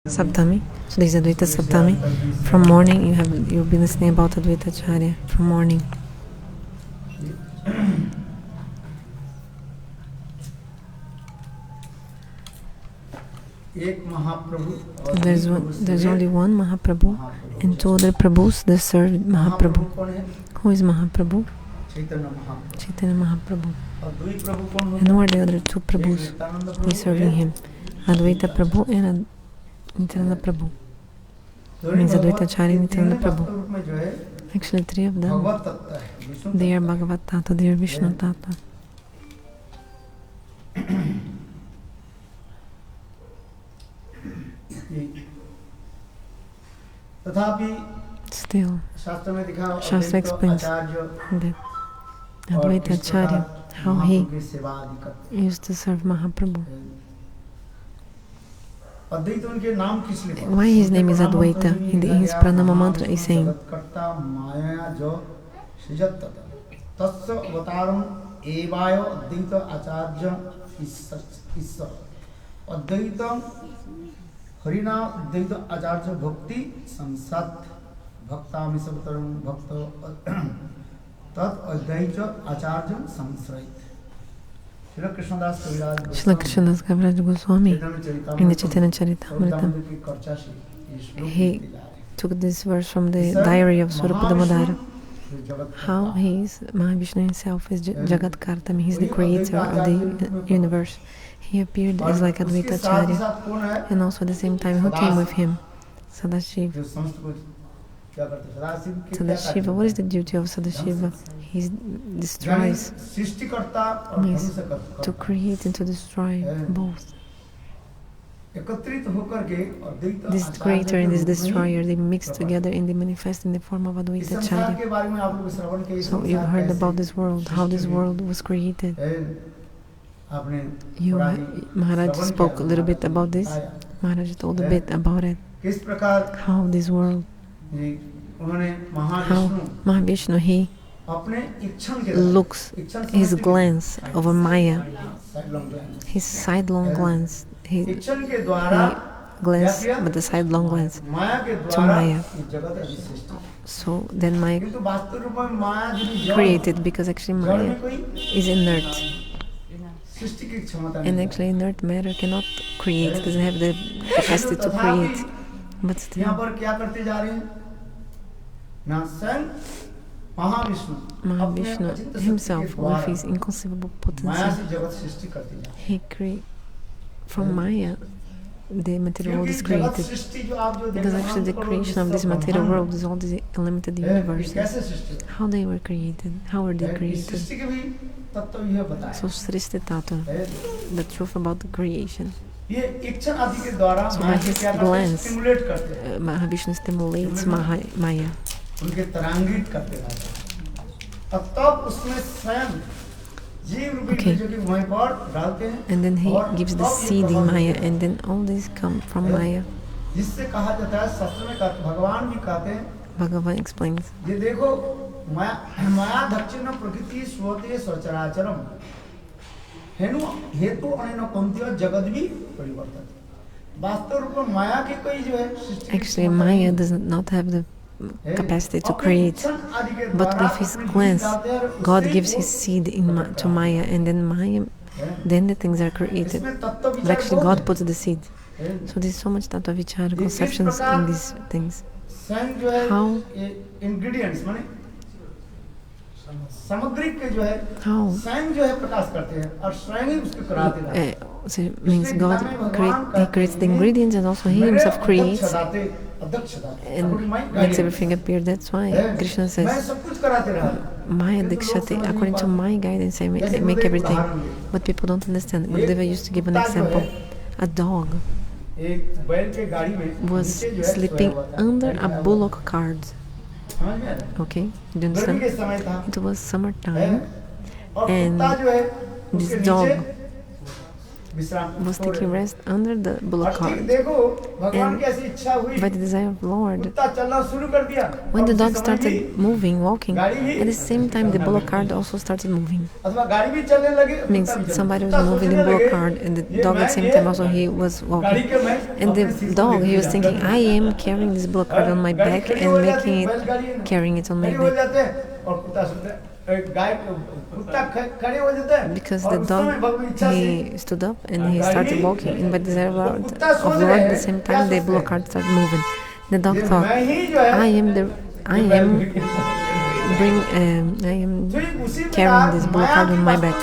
Saptami. So this is Advaita Saptami. From morning you've been listening about Advaita Acharya from morning. There's only one Mahaprabhu and two other Prabhus that serve Mahaprabhu. Who is Mahaprabhu? Chaitanya Mahaprabhu. And who are the other two Prabhus who is serving him? Advaita Prabhu and Nityananda Prabhu. Means Advaita Acharya and Nityananda Prabhu. Actually, three of them. They are Bhagavad Tata, they are Vishnu Tata. Still, Shastra explains that Advaita Acharya, how he used to serve Mahaprabhu. Why his name is Advaita? In his Pranama mantra is saying हरिना अद्वैत आचार्य भक्ति संसद भक्तामि सबतरं भक्त तत् अद्वैत आचार्य संश्रयित Srila Krishnadas Kaviraj Goswami in the Chaitanya Charitamrita, he took this verse from the diary of Swarupa Damodara. How he is Mahavishnu himself is Jagat Karta, he is the creator of the universe. He appeared as like Advaita Acharya, and also at the same time who came with him? Sadashiva. Sadashiva, what is the duty of Sadashiva? He destroys, means to create and to destroy both. This creator and this destroyer, they mix together and they manifest in the form of Advaita Acharya. So you've heard about this world, how this world was created. Maharaj spoke a little bit about this. Maharaj told a bit about it. How this world, how Mahavishnu, he looks, his glance over Maya, his sidelong glance, he glance with the sidelong glance to Maya. So then Maya created, because actually Maya is inert. And actually inert matter cannot create, doesn't have the capacity to create. But still, Mahavishnu himself, with his inconceivable potency, he creates from Maya, the material world is created. Because actually the creation of this material world is all these unlimited universes. How they were created? How were they created? So Srishti Tattva, the truth about the creation. So by his glance, Mahavishnu stimulates Maya. Okay. And then he gives the seed in Maya, and then all these come from Maya. Bhagavan explains. माया दक्षिण प्रकृति स्वते सचराचरम हेतु अनेन पंक्तियो जगत भी परिवर्तन वास्तव रूप में माया के कोई जो है actually Maya does not have the capacity to create, but with his glance God gives his seed to Maya, and then the things are created. But actually God puts the seed. So there's so much tattva vichara conceptions in these things. How ingredients माने सामग्री के जो है स्वयं जो है प्रकाश करते हैं और स्वयं ही उसको कराते हैं. So it means God creates the ingredients, and also He Himself creates and makes everything appear. That's why Krishna says, Maya Dikshate, according to my guidance, I make everything. But people don't understand. Gurudeva used to give an example. A dog was sleeping under a bullock cart. Okay, do you understand? It was summertime, and this dog was taking rest under the bullock cart. And by the desire of Lord, when the dog started moving, walking, at the same time the bullock cart also started moving. Means somebody was moving the bullock cart, and the dog at the same time also he was walking. And the dog, he was thinking, I am carrying this bullock cart on my back and making it, carrying it on my back. Because the dog, he stood up and he started walking, and by the desire of Lord, at the same time the bullock cart started moving. The dog thought, I am carrying this bullock cart on my back.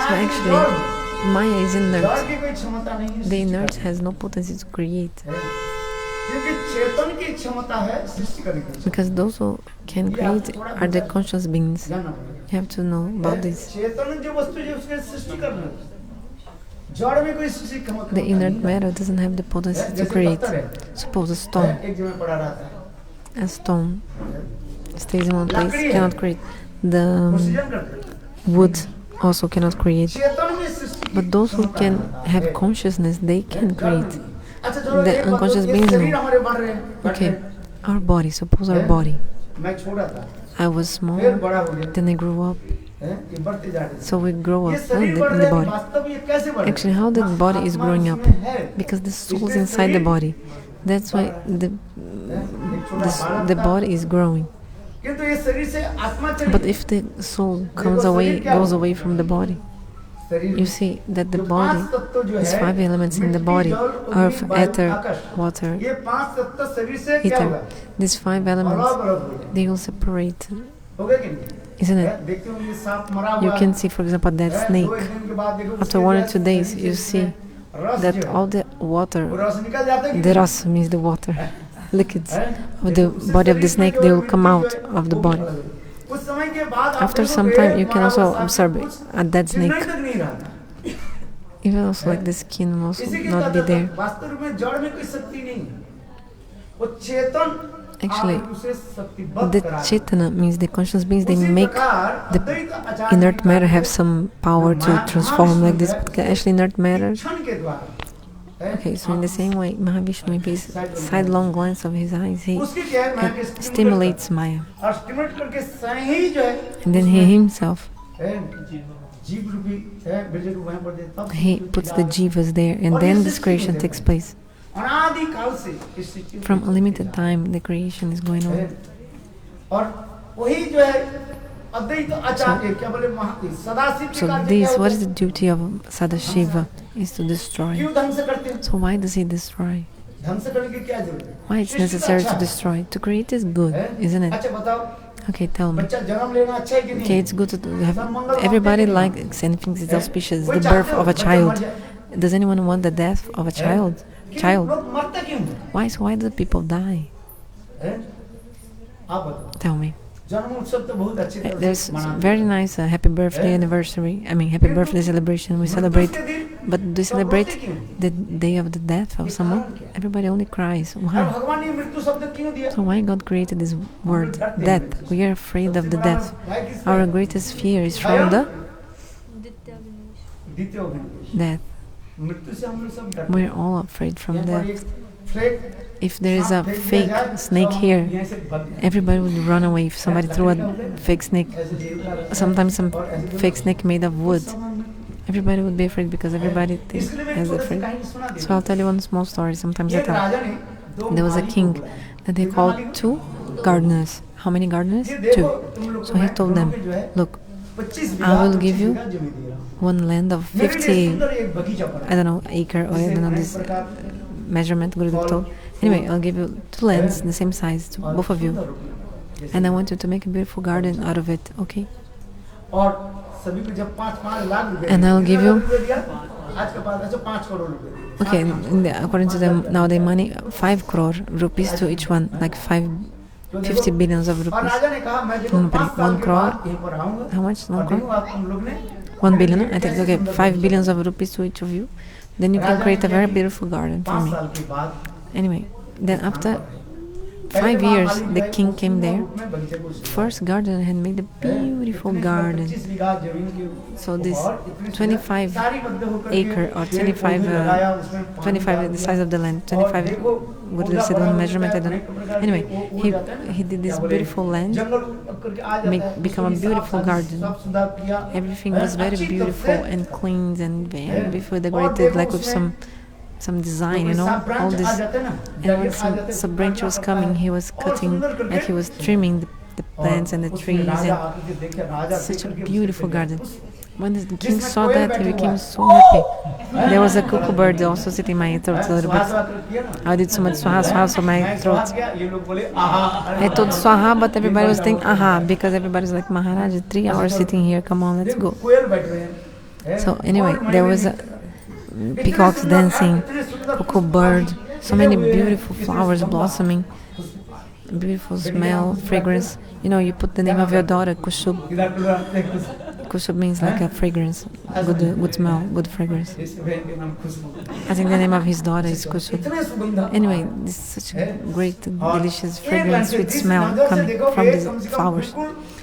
So actually, Maya is inert. The inert has no potency to create. Because those who can create are the conscious beings. You have to know about this. The inert matter doesn't have the potency to create. Suppose a stone. A stone stays in one place, cannot create. The wood also cannot create. But those who can have consciousness, they can create. The unconscious beings know. Okay, our body, suppose our body. I was small, then I grew up. So we grow up in the body. Actually, how the body is growing up? Because the soul is inside the body. That's why the body is growing. But if the soul goes away from the body, you see that the body has 5 elements in the body: earth, ether, water, ether. These 5 elements, they will separate, isn't it? You can see, for example, that snake. After 1 or 2 days, you see that all the water, the ras means the water, liquids of the body of the snake, they will come out of the body. After some time, you can also observe a dead snake. Even also like the skin will also not be there. Actually, the Chaitana means the conscious beings, they make the inert matter have some power to transform like this. But actually inert matter, okay, so in the same way, Mahavishnu, with his sidelong glance of his eyes, he stimulates Maya. And then he himself, he puts the jivas there, and then this creation takes place. From a limited time, the creation is going on. So this, what is the duty of Sadashiva? Is to destroy. So why does he destroy? Why it's necessary to destroy? To create is good, isn't it? Okay, tell me. Okay, it's good to have. Everybody likes and thinks it's auspicious. The birth of a child. Does anyone want the death of a child? Why? So why do people die? Tell me. There's very nice happy birthday anniversary. I mean, happy birthday celebration. We celebrate, but do we celebrate the day of the death of someone? Everybody only cries. Why? So why God created this word, death? We are afraid of the death. Our greatest fear is from the death. We're all afraid from death. If there is a fake snake here, everybody would run away. If somebody threw a fake snake, sometimes some fake snake made of wood, everybody would be afraid because everybody is afraid. So I'll tell you one small story. Sometimes I tell. There was a king that they called 2 gardeners. How many gardeners? 2. So he told them, look, I will give you one land of 50, I don't know, acre, or I don't know this measurement, Gurudeva told. Anyway, I'll give you 2 lands the same size to both of you. And I want you to make a beautiful garden out of it, okay? And I'll give you, okay, according to them, now the money, 5 crore rupees to each one, like 50 billions of rupees. 1 crore, how much? 1 crore? 1 billion, I think, okay, 5 billions of rupees to each of you. Then you can create a very beautiful garden for me. Anyway, then after 5 years the king came there. First gardener had made a beautiful garden. So this 25 acre or 25 the size of the land, 25, what did I say, the measurement, I don't know. Anyway, he did this beautiful land, become a beautiful garden. Everything was very beautiful and clean and very beautiful, decorated like with some design, you know, all this. And when some branch was coming, he was cutting, like he was trimming the plants and the trees, and such a beautiful garden. When the king saw that, he became so happy. There was a cuckoo bird also sitting in my throat a little bit. I did so much swaha so my throat. I told swaha, but everybody was saying aha, because everybody's like, Maharaj, 3 hours sitting here, come on, let's go. So anyway, there was a peacocks dancing, cuckoo bird, so many beautiful flowers blossoming, beautiful smell, fragrance. You know, you put the name of your daughter, Kushub. Kushub means like a fragrance, good smell, good fragrance. I think the name of his daughter is Kushub. Anyway, this is such a great, delicious fragrance, sweet smell coming from these flowers.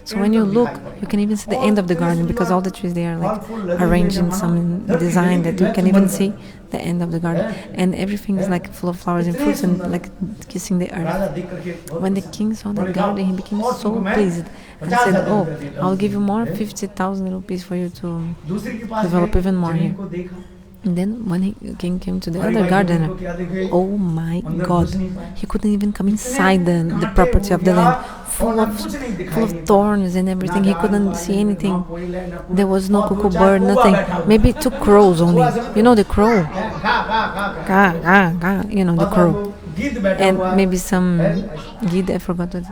So when you look, you can even see the end of the garden, because all the trees they are like arranged in some design that you can even see the end of the garden, and everything is like full of flowers and fruits and like kissing the earth. When the king saw the garden, he became so pleased and said, "Oh, I'll give you more 50,000 rupees for you to develop even more here." And then when the king came to the other gardener, oh my God, he couldn't even come inside the property of the land, full of thorns and everything. He couldn't see anything. There was no cuckoo bird, nothing. Maybe 2 crows only. You know the crow? You know the crow. And maybe some gid, I forgot what it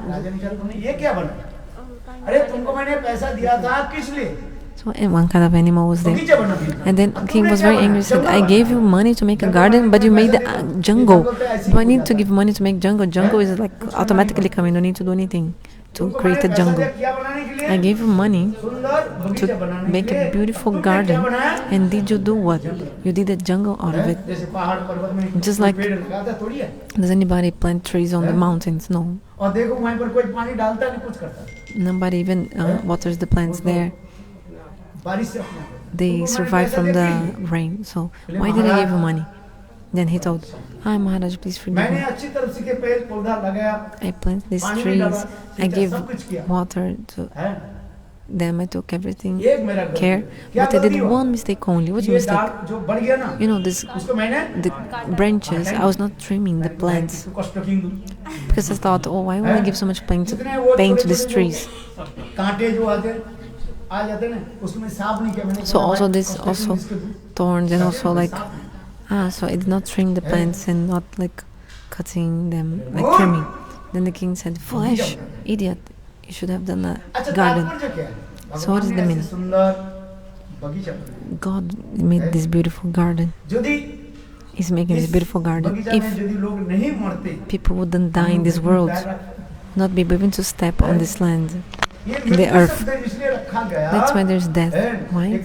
was. So, and one kind of animal was there. And then the king was very angry, said, I gave you money to make a garden, but you made a jungle. Do I need to give money to make jungle? Jungle is like automatically coming, don't need to do anything to create a jungle. I gave you money to make a beautiful garden, and did you do what? You did a jungle out of it. Just like, does anybody plant trees on the mountains? No. Nobody even waters the plants there. They survive from the rain. So why did I give you money? Then he told, "Hi Maharaj, please forgive me. I planted these trees. I gave water to them. I took everything care, but I did one mistake only. What's the mistake? You know, the branches. I was not trimming the plants because I thought, oh, why would I give so much pain to these trees?" So also this also thorns and also like so I did not trim the plants and not like cutting them, like trimming. Then the king said, "Foolish idiot, you should have done a garden." So what is the meaning? God made this beautiful garden. He's making this beautiful garden. If people wouldn't die in this world, not be able to step on this land, in the earth, that's why there's death. Why?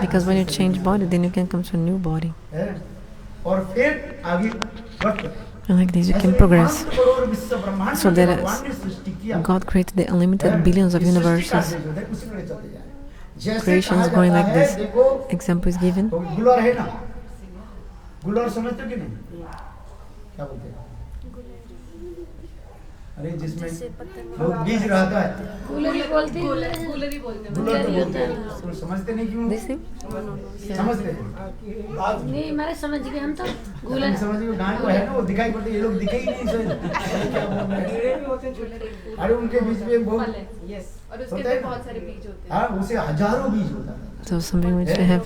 Because when you change body, then you can come to a new body. And like this, you can progress. So that God created the unlimited billions of universes. Creation is going like this. Example is given. अरे जिसमें वो बीज रहता है कूलरी बोलते हैं समझते नहीं क्यों समझते नहीं हमारे समझ गए हम तो कूलर समझ गए गांव को है ना वो दिखाई पड़ते ये लोग दिखे ही नहीं अरे उनके बीच में बहुत और उसके अंदर बहुत सारे बीज होते हैं हां उसे हजारों बीज होता है So something which they have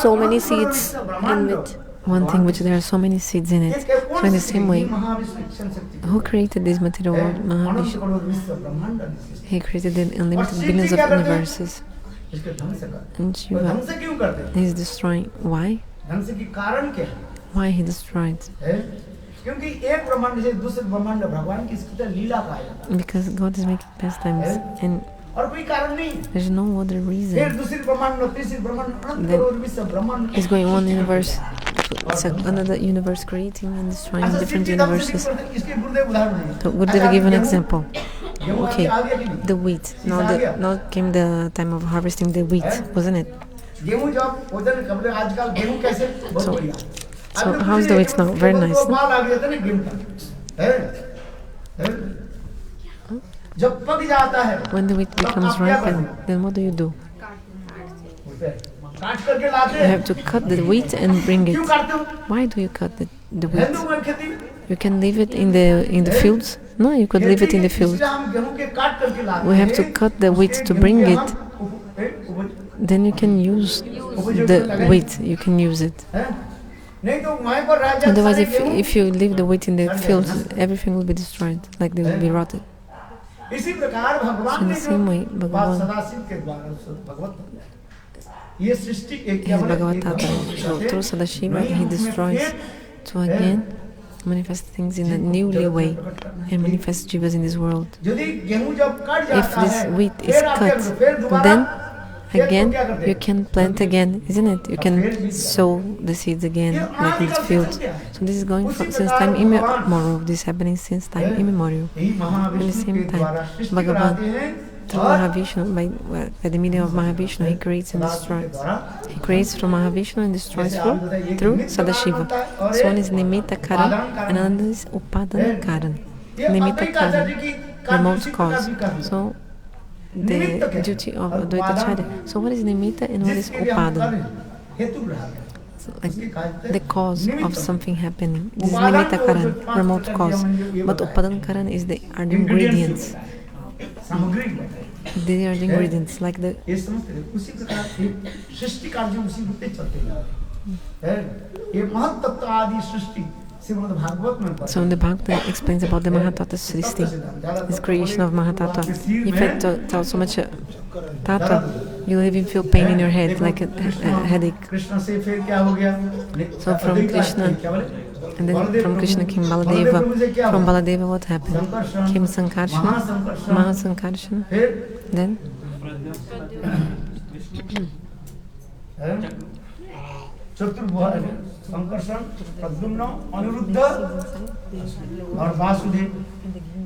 so many seeds in it. One thing which there are so many seeds in it. So in the same way, who created this material world? Mahavishnu. He created the unlimited billions of universes. And Shiva is destroying. Why? Why he destroyed? Because God is making pastimes, and there's no other reason that is going on in the universe So it's another universe creating and destroying different universes. So Gurudev gave an example. Okay, the wheat. Now came the time of harvesting the wheat, wasn't it? So how's the wheat now? Very nice. When the wheat becomes ripened, then what do? You have to cut the wheat and bring it. Why do you cut the wheat? You can leave it in the fields. No, you could leave it in the fields. We have to cut the wheat to bring it. Then you can use the wheat. You can use it. Otherwise, if you leave the wheat in the fields, everything will be destroyed, like they will be rotted. So in the same way, Bhagavan, his Bhagavad Tata, so through Sadashiva, he destroys to again manifest things in a newly way and manifest jivas in this world. If this wheat is cut, then again you can plant again, isn't it? You can sow the seeds again, like in the fields. So this is going from since time immemorial. This is happening since time immemorial. At the same time, Bhagavan, through Mahavishnu, by the medium of Mahavishnu, he creates and destroys. He creates from Mahavishnu and destroys through Sadashiva. So one is Nimitta Karan and another is Upadana Karan. Nimitta Karan, remote cause. So the duty of Advaitacharya. So what is Nimitta and what is Upadana? So like the cause of something happening. This is Nimitta Karan, remote cause. But Upadana Karan are the ingredients. They are the ingredients, like the. So in the Bhagavad explains about the Mahatattva Srishti, this creation of Mahatattva. If I tell so much Tattva, you'll even feel pain in your head, like a headache. So from Krishna, and then from Krishna came Baladeva. From Baladeva what happened? Came Sankarshana, Mahasankarshana, then Sankarshan, Pradyumna, Anirudh और वासुदेव,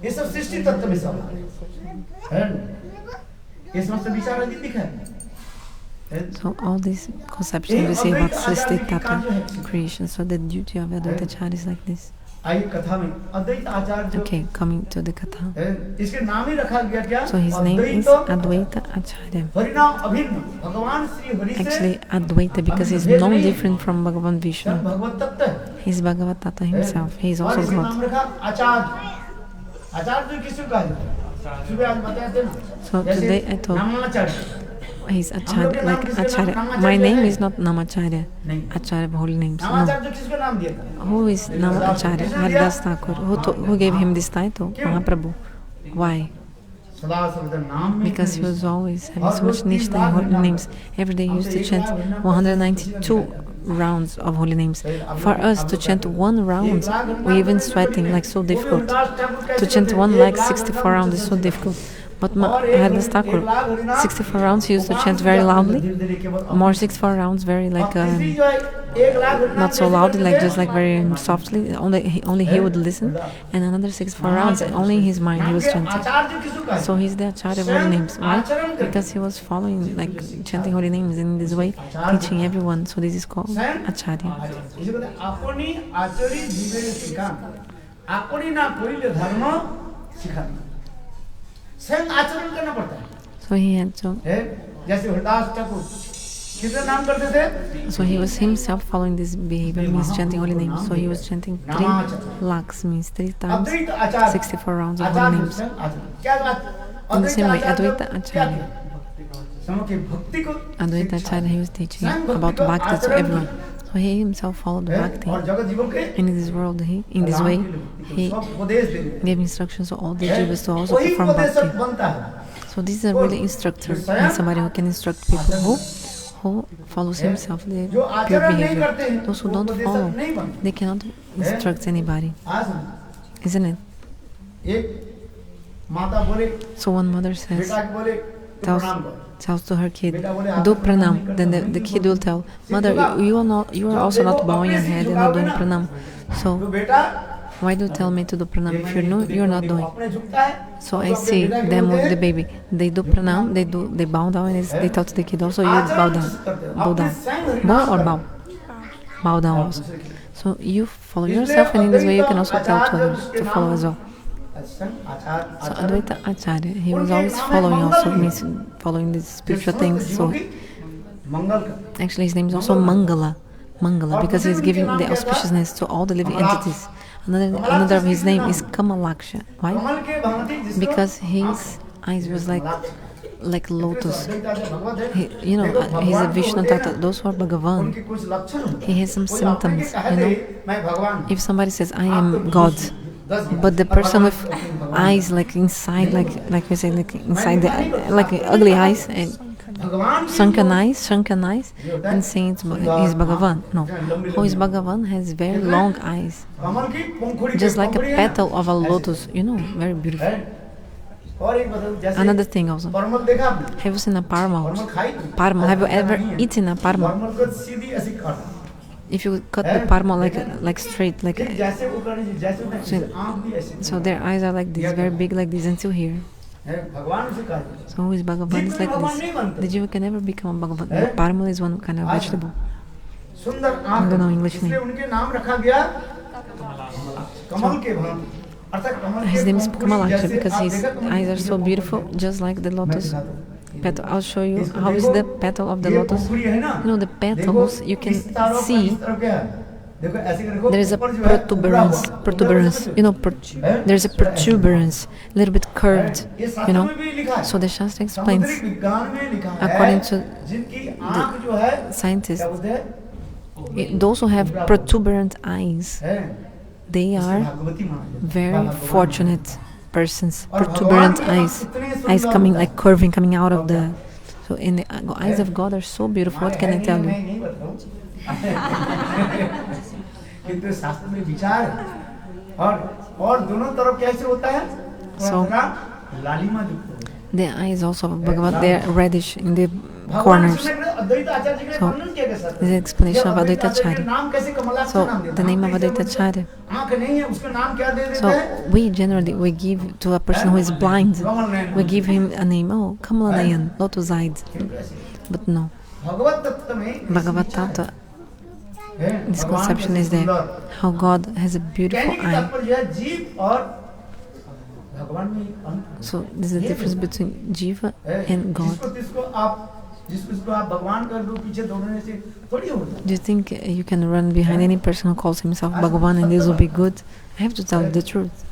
ये सब सृष्टि तत्व में सब है। ये समस्त विचार अतीत है। So all these conceptions we say about Srishti Tattva creation. So the duty of Advaitacharya is like this. Okay, coming to the Katha. So his name is Advaita Acharya. Actually Advaita because he's no different from Bhagavan Vishnu. He's Bhagavad Tata himself. He is also God. So today I told he's Acharya, like Acharya. My name is not Namacharya. Acharya of holy names. No. Who is Namacharya? Haridas Thakur. Who gave him this title? Mahaprabhu. Why? Because he was always having so much nishta in holy names. Every day he used to chant 192 rounds of holy names. For us to chant one round, we're even sweating, like so difficult. To chant one like 64 rounds is so difficult. But Haridas Thakur, 64 rounds he used to chant very loudly, more 64 rounds very like not so loudly, like just like very softly. Only he would listen, and another 64 rounds only in his mind he was chanting. So he's the Acharya of holy names. Why? Because he was following, like chanting holy names in this way, teaching everyone. So this is called Acharya. So he had to. So he was himself following this behavior, means chanting holy names. So he was chanting 3 lakhs, means 3 times 64 rounds of holy names. In the same way, Advaita Acharya. Advaita Acharya, he was teaching about bhakti to everyone. So he himself followed bhakti. And in this world, in this way, he gave instructions to all the jivas to also perform bhakti. So this is a really instructor, and somebody who can instruct people who follows himself, the pure behavior. Those who don't follow, they cannot instruct anybody. Isn't it? So one mother says, tells to her kid, do pranam. Then the kid will tell, mother, you are also not bowing your head and not doing pranam. So why do you tell me to do pranam if you're not doing? So I see them with the baby. They do pranam, they bow down, and they tell to the kid also, you bow down. Bow or bow? Bow down also. So you follow yourself, and in this way you can also tell to others to follow as well. So Advaita Acharya, he was always following also, means following these spiritual things. So actually his name is also Mangala, because he's giving the auspiciousness to all the living entities. Another of his name is Kamalaksha. Why? Because his eyes was like lotus. He's a Vishnu Tata. Those who are Bhagavan, he has some symptoms. If somebody says, I am God, but the person with eyes like inside, like we say, like inside like ugly eyes and sunken eyes, and saying he's Bhagavan. No, who is Bhagavan has very long eyes, just like a petal of a lotus. Very beautiful. Another thing also. Have you seen a parma? Have you ever eaten a parma? If you cut the parma like straight, so their eyes are like this, very big like this until here. So who is Bhagavan? It's like this. The jiva can never become a Bhagavan. The parma is one kind of vegetable. I don't know English name. His name is Kamalaksha because his eyes are so beautiful, just like the lotus petal. I'll show you how is the petal of the lotus. The petals you can see. There is a protuberance. There is a protuberance, a little bit curved. So the Shastra explains, according to the scientists, those who have protuberant eyes, they are very fortunate persons. Protuberant eyes coming like curving, coming out of the. So in the eyes of God are so beautiful. What can I tell you? So the eyes also of Bhagavan, they are reddish in the corners. So this is the explanation of Advaita Acharya. So the name of Advaita Acharya. So we give to a person who is blind, we give him a name. Oh, Kamalanayan, lotus eyed. But no. Bhagavad Tattva, this conception is there. How God has a beautiful eye. So there's a difference between Jiva and God. Do you think you can run behind any person who calls himself Bhagavan and this will be good? I have to tell you the truth.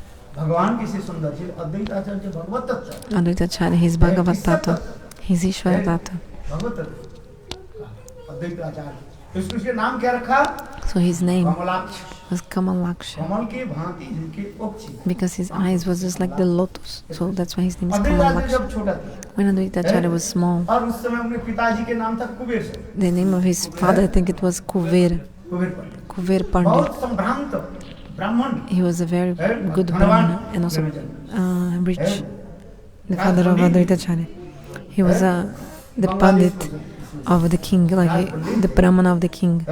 Advaita Acharya, he is Bhagavad Tattva, he is Ishvara Tattva. So his name was Kamalaksha because his eyes was just like the lotus. So that's why his name is Kamalaksha. When Advaita Acharya was small, the name of his father, I think it was Kuver Pandit. He was a very good Brahmana and also rich. The father of Advaita Acharya. He was the Pandit of the king, like the Brahmana of the king.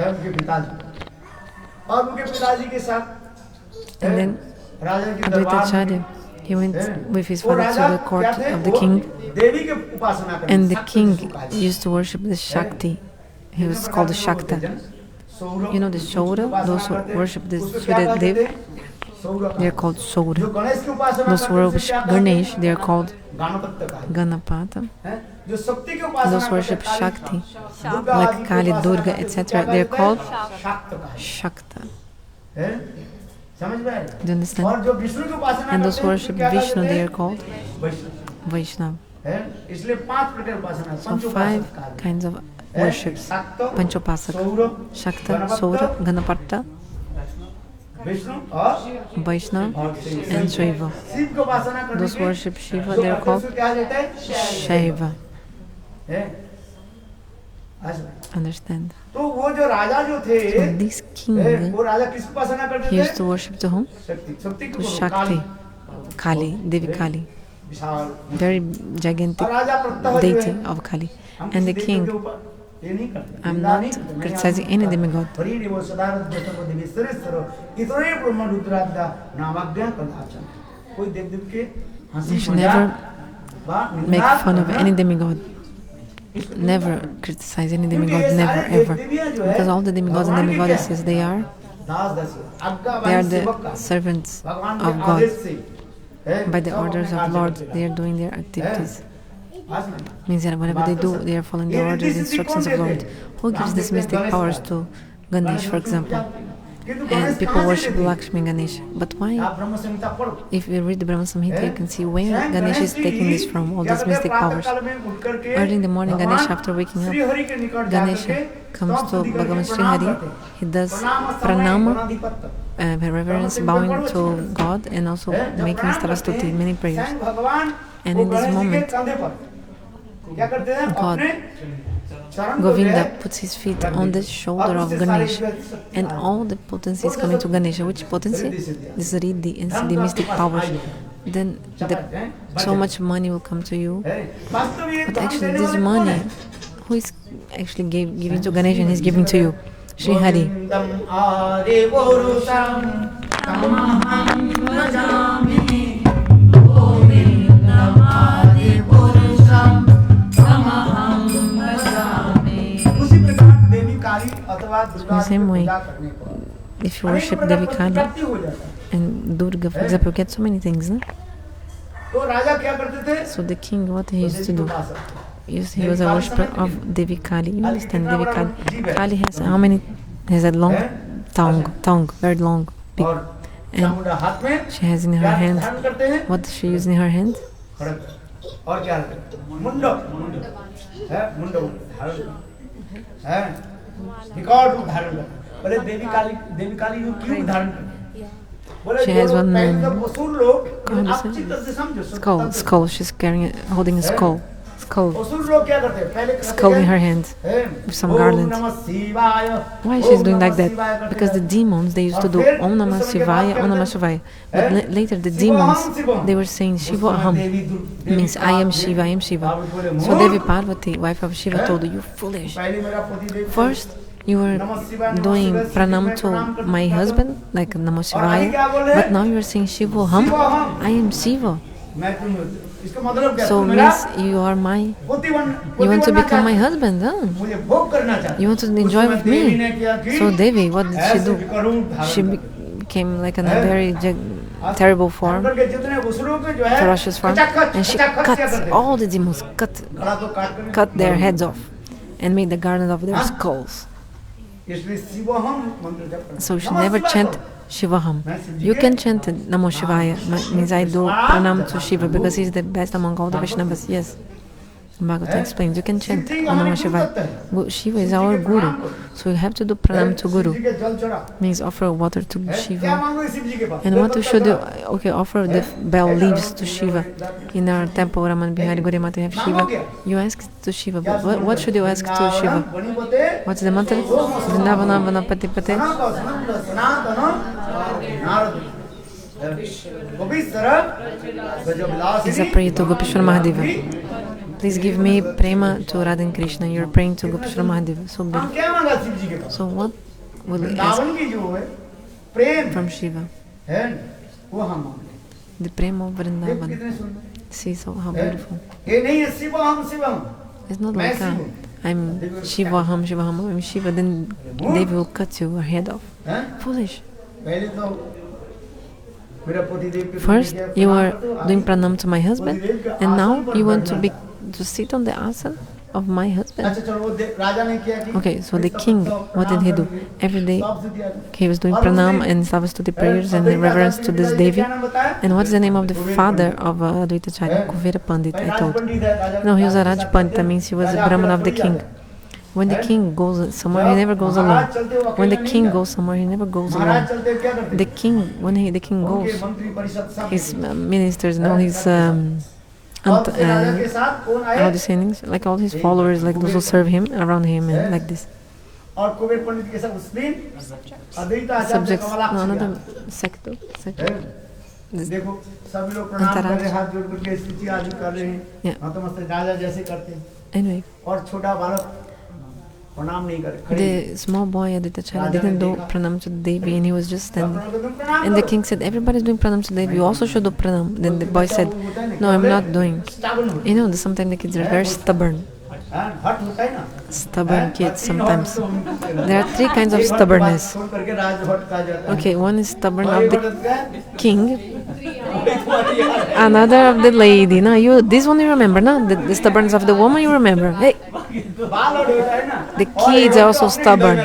And then Advaita Acharya, he went with his father to the court of the king, and the king used to worship the Shakti. He was called the Shakta. The Saura, those who worship the Surya Dev, they are called Saura. Those who worship Ganesh, they are called Ganapata. Those who worship Shakti, like Kali, Durga, etc., they are called Shakta. Do you understand? And those who worship Vishnu, they are called Vaishnava. So 5 kinds of worships: Panchopasaka, Shakta, Saura, Ganapata, Vaishnava, and Shaiva. Those who worship Shiva, they are called Shaiva. Understand? So this king, he used to worship to whom? To Shakti, Kali, Devi Kali. very gigantic deity of Kali. And the king, I'm not criticizing any demigod. You should never make fun of any demigod. Never criticize any demigod, never, ever. Because all the demigods and demigoddesses, they are the servants of God. By the orders of Lord, they are doing their activities. Means that whatever they do, they are following the orders, the instructions of Lord. Who gives these mystic powers to Ganesh, for example? And people worship Lakshmi and Ganesh. But why? If you read the Brahma Samhita, you can see where Ganesh is taking this from, all these mystic powers. Early in the morning, Ganesh, after waking up, Ganesh comes to Bhagavan Sri Hari. He does pranama, reverence, bowing to God, and also making stavastuti, many prayers. And in this moment, God, Govinda puts his feet on the shoulder of Ganesh, and all the potency is coming to Ganesha. Which potency? This Riddhi and Siddhi, mystic powers. Then so much money will come to you. But actually, this money, who is actually giving to Ganesha and he's giving to you? Sri Hari. In the same way, if you worship Devi Kali and Durga, for example, you get so many things, no? So the king, what he used to do? He was a worshipper of Devi Kali. You understand Devi Kali? Kali has how many? Has a long tongue, very long, big. And she has in her hand, what does she use in her hand? She has one skull. She's holding a skull in her hand with some garlands. Why she's doing like that? Because the demons, they used to do Om Namah Shivaya, Om Namah Shivaya. But later the demons, they were saying Shiva Aham, means I am Shiva, I am Shiva. So Devi Parvati, wife of Shiva, told her, you foolish. First, you were doing pranam to my husband, like Namah Shivaya, but now you are saying Shiva Aham, I am Shiva. So means you are you want to become my husband, huh? You want to enjoy with me. So Devi, what did she do? She became like in a very terrible form, ferocious form, and she cut all the demons, cut their heads off, and made the garland of their skulls. So you should never chant Shivaham. You can chant Namo Shivaya, means I do pranam to Shiva because he's the best among all the Vaishnavas. Yes. Bhagavata explains, you can chant Namo Shivaya. Shiva is our Guru, so you have to do pranam to Guru. Means offer water to Shiva. And what we should do? Okay, offer the bell leaves to Shiva. In our temple, Raman Bihari Gauriya we have Shiva. You ask to Shiva, but what should you ask to Shiva? What's the mantra? Vrindavana Vanapati Pate. Is a prayer to Gopishwar Mahadeva. Please give me prema to Radha and Krishna. You're praying to Gopishwar Mahadeva. So beautiful. So what will we ask from Shiva? The prema of Vrindavan. See, so how beautiful. It's not like I'm Shivaham, I'm Shiva, then Devi will cut your head off. Foolish. First, you are doing pranam to my husband, and now you want to sit on the asana of my husband. Okay, so the king, what did he do? Every day he was doing pranam and stavastuti prayers and reverence to this Devi. And what's the name of the father of Advaita Acharya? Kuvera Pandit, I told. No, he was a Raj Pandita, means he was a Brahman of the king. When the king goes somewhere, he never goes alone. When the king goes somewhere, he never goes alone. The king, when the king goes, his ministers and all his how do you say in English? Like all his followers, like those who serve him, around him, and like this. Subjects, no, another sector. देखो सब लोग प्रणाम कर रहे हैं, हाथ जोड़ करके स्तुति आदि कर रहे हैं, Yeah. नतमस्तक राजा जैसे करते हैं, Anyway, और छोटा बालक प्रणाम नहीं करे, खड़े the small boy Advaita Acharya didn't do pranam to Devi and he was just standing. And the king said, everybody's doing pranam to Devi, you also should do pranam. Then the boy said, no, I'm not doing. You know, sometimes the kids are very stubborn. हट होता है ना, Stubborn kids sometimes. There are three kinds of stubbornness. छोड़ करके राज हट का जाता है, Okay, one is stubborn of the है king, another of the lady. Now you, this one you remember, no? The stubbornness of the woman you remember. Hey, बाल हट होता है ना, the kids are also stubborn.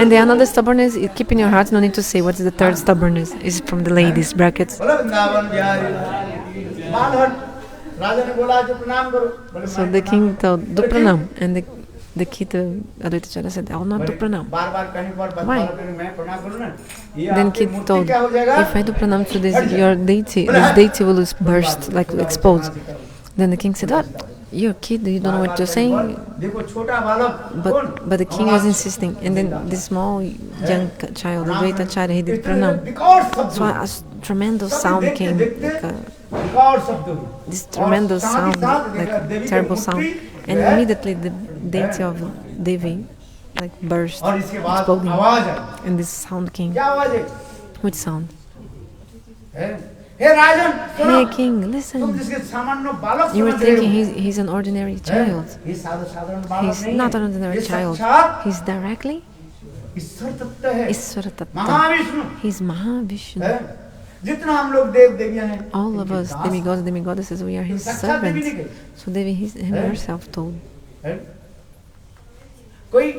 And the another stubbornness, you keep in your heart, no need to say what is the third stubbornness. Is from the ladies, brackets. बोलो वृंदावन बिहारी, बाल हट, राजा ने बोला जो प्रणाम करो, बोले So the king told, do pranam. And the kid, Advaita Acharya said, I will not do pranam. बार-बार कहने पर बदला Why? करके मैं प्रणाम करूं ना, ये Then आपकी kid मूर्ति told, क्या हो जाएगा, if I do pranam to this, your deity, this deity will burst, like expose. Then the king said, oh, you're a kid, you don't know what you're saying. देखो छोटा बालक कौन, But the king was insisting. And then this small young child, Advaita Acharya, he did pranam. Record शब्द, So a tremendous sound came, like record शब्द, this tremendous sound, like a terrible sound. And immediately the deity of Devi, like burst, और इसके बाद exploding. आवाज आई, And this sound came. क्या आवाज है, Which sound? हे राजन सुनो, Hey king, तुम listen. जिसके सामान्य बालक You were समझ रहे thinking हो, he's an ordinary child. ये साधारण बालक He's नहीं not है, an ordinary ये child. साक्षात He's directly ईश्वर तत्व है, Ishvara Tattva. Mahavishnu He's Mahavishnu. है, जितना हम लोग देव देवियां हैं, All of us, demigods, demigoddesses, we are his साक्षात देवी नहीं servants. गई, So Devi herself told, है? कोई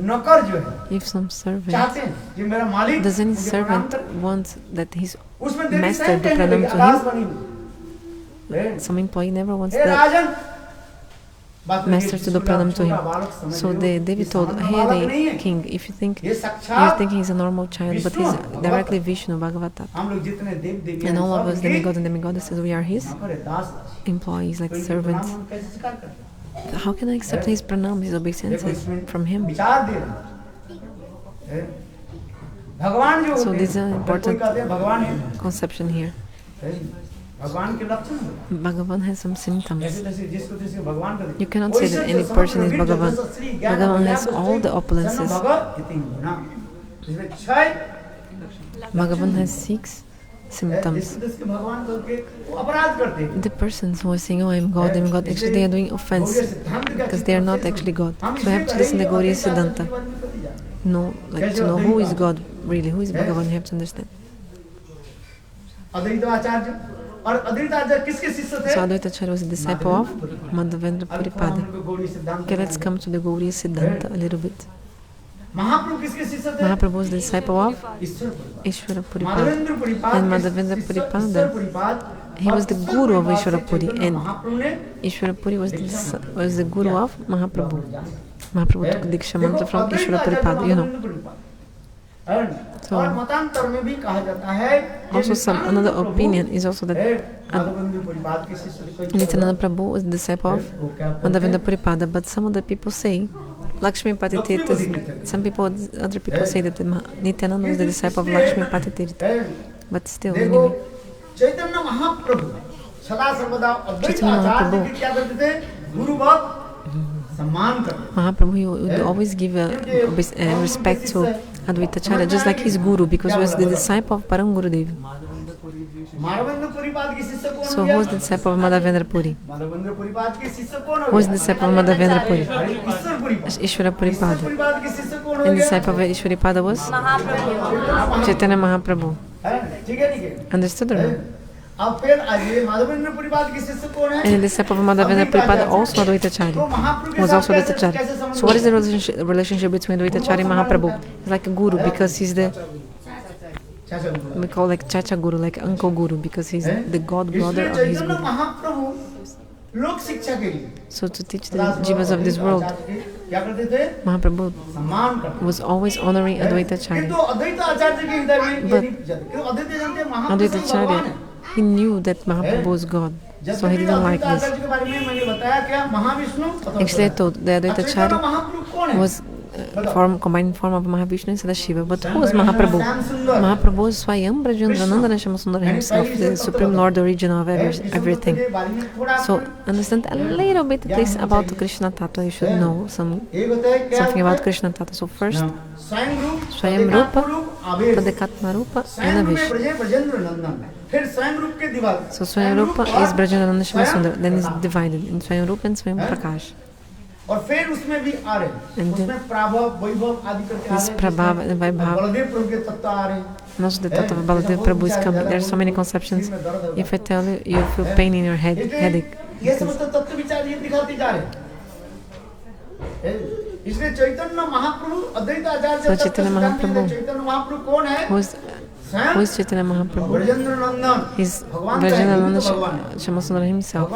नौकर जो है if some servant, चाहते हैं कि मेरा मालिक does any मुझे प्रणाम servant करे, want that his उसमें देवी master स्वयं do कहने pranam लगी, to आकाश him? बनी हुई, है? Some employee never wants hey the राजन, बात master ये to do छोटा- pranam to छोटा him. बालक समझ So रहे हो, the ये Devi told, सामान्य hey, बालक नहीं the है, king, if you think ये you're साक्षात thinking he's a normal child, but he's directly Vishnu Bhagavata. हम लोग जितने देव देवी And हैं, all of सब us, उनके demigods and demigoddesses, we are his यहाँ पर है, दास दासी। employees, like तो इनके servants. प्रणाम हम कैसे स्वीकार करते हैं? How can I accept his pranam, his देखो obeisances इसमें from him? विचार दे रहे हैं। भगवान जो So होते these हैं, are हर कोई important कहते हैं भगवान है, Conception here. भगवान के लक्षण हैं। Bhagavan has some symptoms. जैसे जैसे जिसको जिसको भगवान कहते हैं। You cannot say that any person is Bhagavan. Bhagavan has all the opulences. इसमें छह Bhagavan has 6 symptoms. जिसके भगवान करके वो अपराध करते हैं। The persons who are saying, oh, I'm God, actually they are doing offense because they are not actually God. So I have to listen to Gauriya Siddhanta. No, like to know who is God, really, who is Bhagavan, you have to understand. अद्वैत आचार्य और अद्वैत आचार्य किसके शिष्य थे? So Advaita Acharya was a disciple of Madhavendra Puripada. Okay, let's come to the Gauriya Siddhanta a little bit. महाप्रभु किसके शिष्य थे? Mahaprabhu was the disciple of Ishwar Ishvara Puripada. Madhavendra Puripad And Madhavendra Puripada, he was the guru of Ishvara Puri, and महाप्रभु ने Ishvara Puri was the guru of Mahaprabhu. Mahaprabhu took Diksha mantra from Ishvara Puripada, you know. So, और मतांतर में भी कहा जाता है also another opinion is also that Madhavendra Puripad के शिष्य थे। Nityananda Prabhu was the disciple of Madhavendra Puripada, but some other people say Lakshmi Pati Tirtha. Some people, other people say that Nityananda was the disciple of Lakshmi Pati Tirtha. But still, anyway. Chaitanya Mahaprabhu सदा सर्वदा अद्वैत Chaitanya आचार्य Mahaprabhu. की क्या करते थे? गुरुवत सम्मान करते थे। Mahaprabhu he would always give respect to Advaita Acharya, just like his guru, because he was the disciple of Param Gurudev. Madhavendra Puripad के शिष्य कौन So हो who गया? was the disciple of Madhavendra Puri? Madhavendra Puripad के शिष्य कौन हो Who was गया? the disciple of Madhavendra Puri? Ishwar Puripad. Ishvara Ishwar Puripada. Puripad के शिष्य कौन हो And the गया? disciple of Ishwaripada was Chaitanya Mahaprabhu. है, ठीक है, ठीक है। Understood or no? अब फिर आइए माधवेंद्र पुरीपाद के शिष्य कौन है? And the disciple of Madhavendra Puripada also Advaita तो Acharya. महाप्रभु के Was साथ also Advaita कैसे Acharya. संबंध So what is the होता relationship between Advaita Acharya and Mahaprabhu? It's like a guru because he's the, है? चाचा गुरु। we call like Chacha Guru, like Uncle Guru, because he's the god brother इसलिए of his Chaitanya guru. महाप्रभु लोक शिक्षा के लिए So to teach the jivas of this world, क्या करते थे? Mahaprabhu सम्मान करते was always honoring Advaita किंतु Acharya. अद्वैत आचार्य के हृदय में ये But नहीं जानते क्यों अद्वैत जानते हैं महाप्रभु Advaita स्वयं भगवान Acharya, है he knew that Mahaprabhu was God, जब so he भी didn't like अद्वैत this. आचार्य के बारे में मैंने बताया क्या Mahavishnu Actually, I thought the Advaita Chaitanya Acharya महाप्रभु कौन है was combined form of Mahavishnu and Sadashiva. But who was Mahaprabhu? Mahaprabhu was Swayam Brajendrananda Shyamsundar himself, the Supreme Lord, the origin of everything. So understand a little bit at least about Krishna Tattva. You should know something about Krishna Tattva. So first, Swayam Rupa, Tadekatma Rupa, and Avish. So Swayam Rupa is Brajendrananda Shyamsundar, then is divided in Swayam Rupa and Swayam Prakash. और फिर उसमें भी आ रहे हैं, उसमें प्रभाव वैभव आदि करके आ रहे हैं, बलदेव प्रभु के तत्व आ रहे हैं. Also the thought of Baladev Prabhu is coming. There are so many conceptions. If I tell you, you feel pain in your headache. ये समस्त तत्व विचार ये दिखाते जा रहे हैं. इसलिए चैतन्य महाप्रभु अद्वैत आचार्य चैतन्य महाप्रभु कौन है? Who is Chaitanya Mahaprabhu? He's Brajendralanda Shyamsundar himself.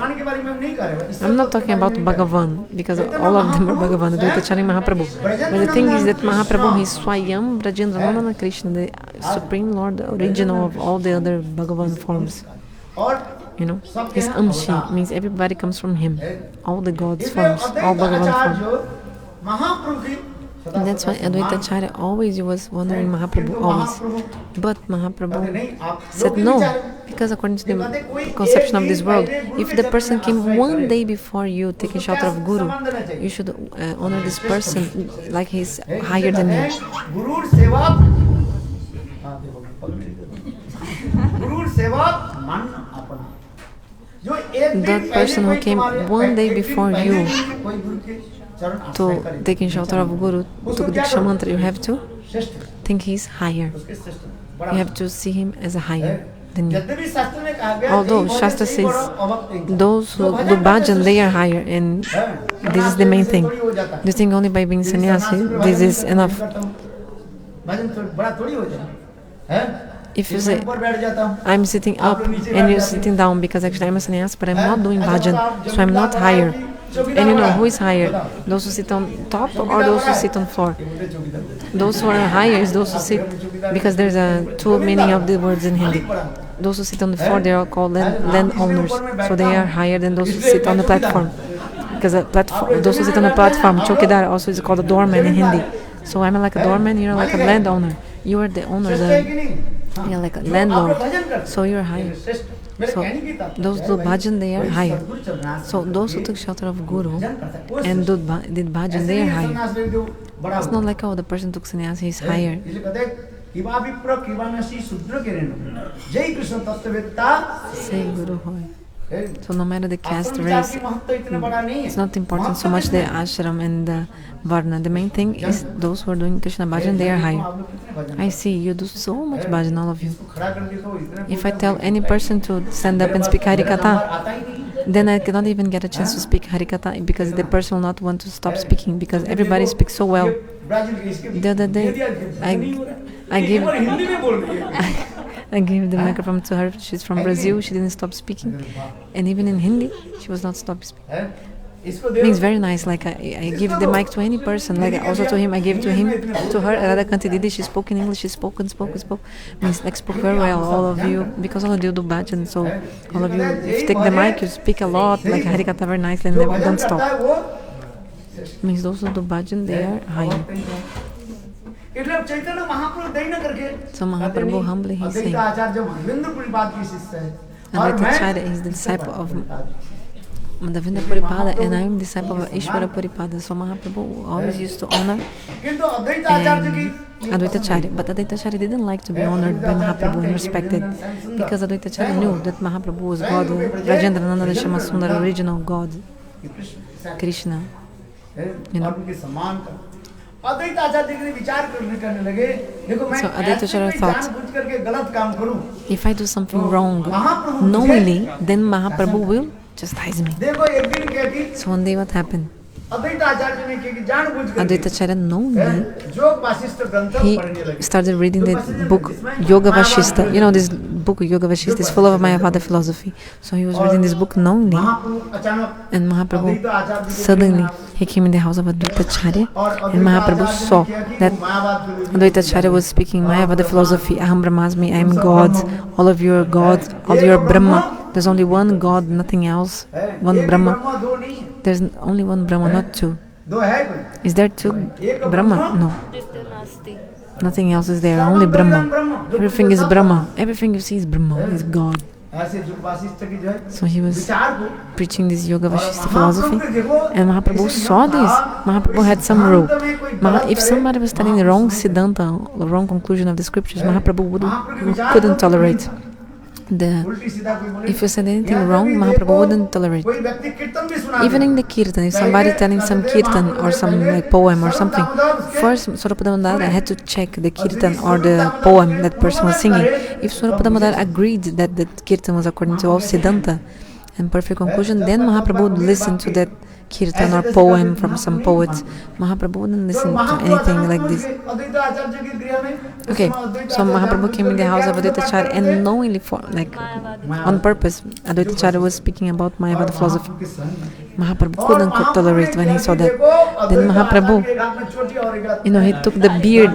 I'm not talking about Bhagavan, because all of them are Bhagavan, Advaitacharya Mahaprabhu. But the thing is that Mahaprabhu is Swayam Brajendralanda Krishna, the Supreme Lord, the original of all the other Bhagavan forms. You know, his Amshi means everybody comes from him. All the gods forms, all Bhagavan forms. And that's why Advaitacharya always was wondering Mahaprabhu, always. But Mahaprabhu said no, because according to the conception of this world, if the person came one day before you taking shelter of Guru, you should honor this person like he's higher than you. That person who came one day before you to taking shelter of Guru, to Diksha Mantra, you have to think he's higher. You have to see him as a higher than you. Although Shastra says those who do bhajan, they are higher, and this is the main thing. You think only by being sannyasi, this is enough. If you say, I'm sitting up and you're sitting down because actually I'm a sannyasi, but I'm not doing bhajan, so I'm not higher. And you know who is higher? Those who sit on top or those who sit on floor? Those who are higher is those who sit, because there's two meaning of the words in Hindi. Those who sit on the floor, they are called landowners, so they are higher than those who sit on the platform. Because those who sit on the platform, chowkidar, also is called a doorman in Hindi. So I'm like a doorman, you're like a landowner. You are the owner, you're like a landlord, so you're higher. So those who do bhajan, they are higher. So those who took shelter of Guru and did bhajan, they are higher. It's not like, oh, the person took sannyas, he's higher. Say Guru Hoy. So no matter the caste, race, it's not important so much the ashram and the varna. The main thing is those who are doing Krishna bhajan, they are higher. I see you do so much bhajan, all of you. If I tell any person to stand up and speak Harikatha, then I cannot even get a chance to speak Harikatha, because the person will not want to stop speaking, because everybody speaks so well. The other day, I gave the microphone to her. She's from Brazil. She didn't stop speaking, and even in Hindi, she was not stopping speaking. Means very nice. Like I give the mic to any person. Like also to him, I gave to her. Radhakanti Didi, she spoke in English. She spoke. Means like spoke very well. All of you, because all of you do bhajan. So all of you, if you take the mic, you speak a lot. Like Harikatha very nicely, and never don't stop. Means those who do bhajan, they are higher. So Mahaprabhu humbly he's saying, Advaitacharya is the disciple of Madhavendra Puripada, and I am disciple of Ishvara Puripada. So Mahaprabhu always used to honor Advaitacharya, but Advaitacharya didn't like to be honored by Mahaprabhu and respected, because Advaitacharya knew that Mahaprabhu was God, Brajendrananda Shyamsundar, original God, Krishna. You know. So Advaitacharya thought, if I do something wrong knowingly, then Mahaprabhu will chastise me. So one day what happened? Advaitacharya knowingly, he started reading the book Yoga Vashista. You know this book Yoga Vashista is full of Mayavada philosophy. So he was reading this book knowingly, and Mahaprabhu suddenly he came in the house of Advaitacharya, and Mahaprabhu saw that Advaitacharya was speaking Mayavada philosophy. Aham Brahmasmi, I am God, all of you are gods, all of you are Brahma. There's only one God, nothing else. One Brahma. There's only one Brahma, not two. दो है कोई? Is there two एक Brahma? No. Nothing else is there, only Brahma. Everything is Brahma. Everything you see is Brahma, is God. ऐसे जो वासिष्ठ की जो है So he was विचार को preaching this Yoga Vashishta philosophy, and Mahaprabhu saw this. Mahaprabhu had some rule. If somebody was telling the wrong Siddhanta, the wrong conclusion of the scriptures, Mahaprabhu couldn't tolerate. If you said anything wrong, Mahaprabhu wouldn't tolerate. Even in the kirtan, if somebody telling some kirtan or some like poem or something, first Swarupa Damodara had to check the kirtan or the poem that person was singing. If Swarupa Damodara agreed that the kirtan was according to all Siddhanta and perfect conclusion, then Mahaprabhu would listen to that kirtan or poem from some poets. Mahaprabhu wouldn't listen to anything like this. Okay, so Mahaprabhu came in the house of Advaita Acharya, and knowingly, on purpose, Advaita Acharya was speaking about Mayavada philosophy. Mahaprabhu couldn't tolerate when he saw that. Then Mahaprabhu, he took the beard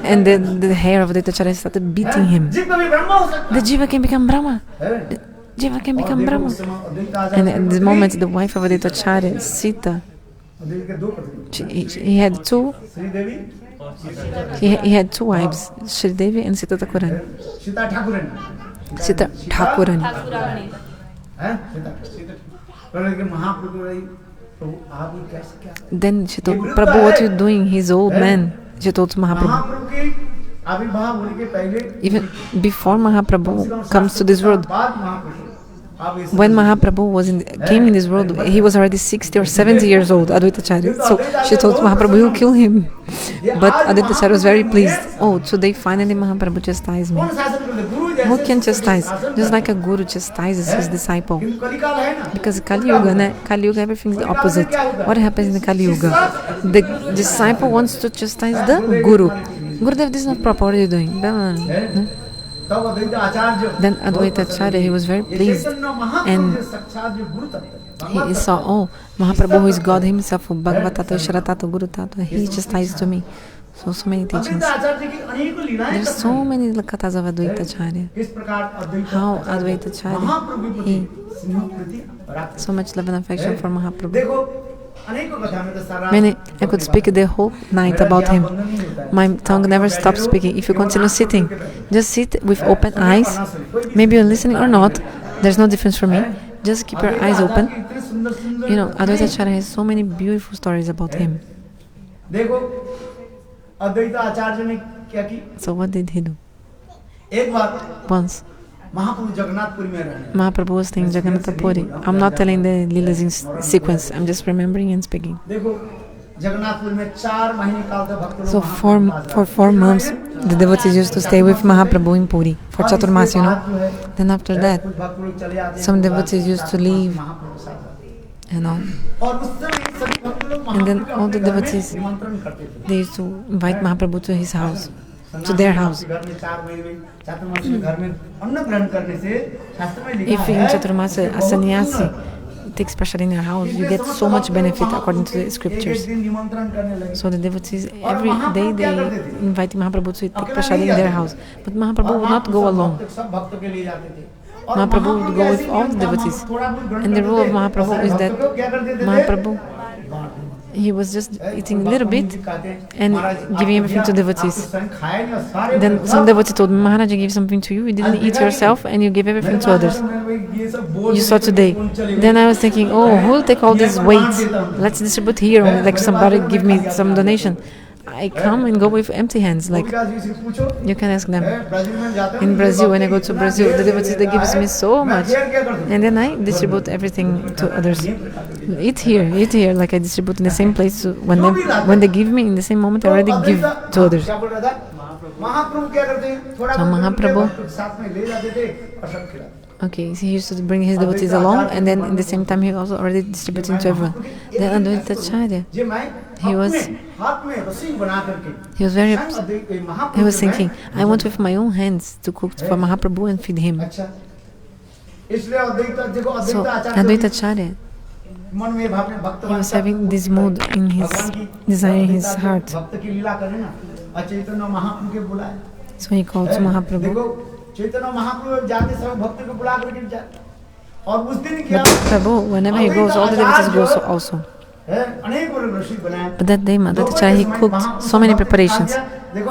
and the hair of Advaita Acharya and started beating him. The Jiva can become Brahma. Jiva can become Brahma. And at this moment, the wife of Advaita Acharya, Sita, he had two wives, Shri Devi and Sita Thakurani. Sita Thakurani. Then she told Prabhu, what are you doing? He's old man. She told Mahaprabhu. Even before Mahaprabhu comes to this world, when Mahaprabhu came in this world, he was already 60 or 70 years old, Advaita Acharya. So she told Mahaprabhu, you'll kill him. But Advaita Acharya was very pleased. Oh, today finally Mahaprabhu chastised me. Who can chastise? Just like a guru chastises his disciple. Because Kali Yuga, everything is the opposite. What happens in the Kali Yuga? The disciple wants to chastise the guru. Gurudev, this is not proper, what are you doing? Then Advaita Acharya, he was very pleased, and he saw, Mahaprabhu, who is God himself, Bhagavad Tattva, Ishvara Tattva, Guru Tattva, he chastised to me. So many teachings. There are so many kathas of Advaita Acharya. How Advaita Acharya, he so much love and affection for Mahaprabhu. I could speak the whole night about him. My tongue never stops speaking. If you continue sitting, just sit with open eyes. Maybe you're listening or not. There's no difference for me. Just keep your eyes open. Advaita Acharya has so many beautiful stories about him. So what did he do? Once, Mahaprabhu was staying in Jagannath Puri. I'm not telling the Leelas in sequence. I'm just remembering and speaking. So for 4 months, the devotees used to stay with Mahaprabhu in Puri for Chaturmas, Then after that, some devotees used to leave, And then all the devotees, they used to invite Mahaprabhu to his house, to their house. If in Chaturmasa a sannyasi takes prasad in their house, you get so much benefit according to the scriptures. So the devotees, every day they invite Mahaprabhu to take prasad in their house. But Mahaprabhu would not go alone. Mahaprabhu would go with all the devotees. And the rule of Mahaprabhu is that Mahaprabhu, he was just eating a little bit and giving everything to devotees. Then some devotee told me, Maharaj, I gave something to you, you didn't eat yourself and you gave everything to others. You saw today. Then I was thinking, oh, who will take all this weight? Let's distribute here, like somebody give me some donation. I come and go with empty hands, like, you can ask them. In Brazil, when I go to Brazil, the devotees, they give me so much. And then I distribute everything to others. Eat here, like I distribute in the same place. So when they give me, in the same moment, I already give to others. So Mahaprabhu, okay, so he used to bring his devotees along, and then in the same time he also already distributing to everyone. Then Advaita Acharya, he was thinking, I want with my own hands to cook for Mahaprabhu and feed him. So Advaita Acharya, he was having this mood in his desire in his heart. So he called to Mahaprabhu. But Prabhu, whenever he goes, all the devotees go also. But that day, Madhvacharya, he cooked so many preparations.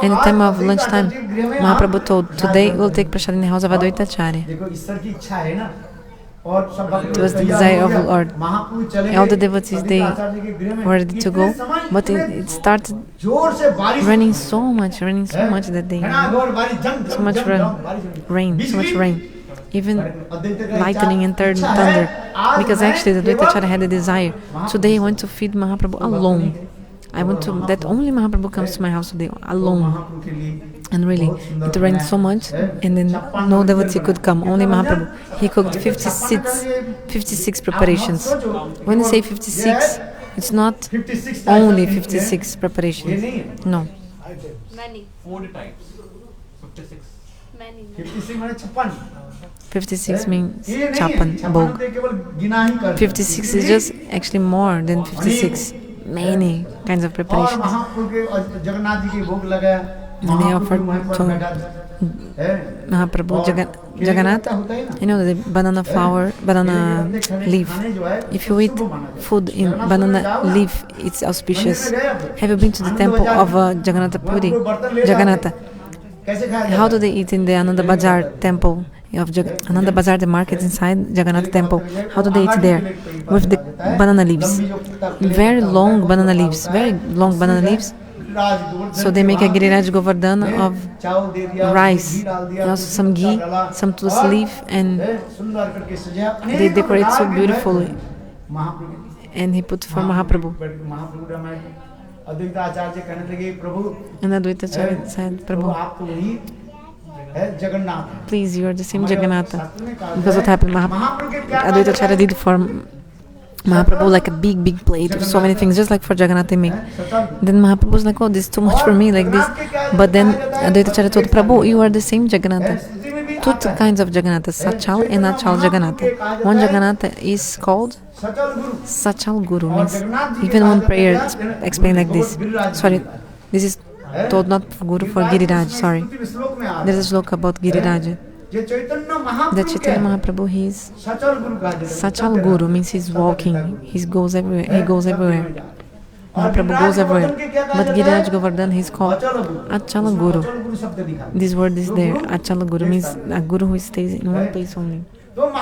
In the time of lunchtime, Mahaprabhu told, today we'll take prasad in the house of Advaitacharya. It was the desire of the Lord. All the devotees, they were ready to go, but it started raining so much that they so much rain, even lightning and thunder. Because actually, the Advaitacharya had a desire. Today, I want to feed Mahaprabhu alone. I want to that only Mahaprabhu comes to my house today alone. And really, it rained so much, and then no devotee could come, only Mahaprabhu. He cooked 56 preparations. When you say 56, it's not only 56 preparations. No. Many. 4 times. 56. Many. 56 means chapan, bhog. 56 is just actually more than 56. Many kinds of preparations. And they offered to Mahaprabhu Jagannath, you know, the banana leaf. If you eat food in banana leaf, it's auspicious. Have you been to the temple of Jagannatha? How do they eat in the Ananda Bazar temple of Ananda Bazar, the market inside Jagannath temple? How do they eat there? With the banana leaves. Very long banana leaves. So they make a Giriraj Govardhan of rice, also some ghee, some tulsi leaf, and they decorate so beautifully. And he put for Mahaprabhu. And Advaitacharya said, Prabhu, please, you are the same Jagannatha. Because what happened, Advaitacharya did for Mahaprabhu like a big plate of so many things, just like for Jagannath they make. Then Mahaprabhu was like, oh, this is too much for me, like this. But then Advaitacharya told Prabhu, you are the same Jagannatha. Two kinds of Jagannatha, Sachal and Achal Jagannatha. One Jagannatha is called Sachal Guru, means even one prayer explained like this. Sorry, this is told not for Guru, for Giriraj, sorry. There is a sloka about Giriraj. The Chaitanya Mahaprabhu, he is Sachal Guru, means he's walking, he goes everywhere. Mahaprabhu goes everywhere. But Giriraj Govardhan, he's called Achala Guru. This word is there. Achala Guru means a guru who stays in one place only. So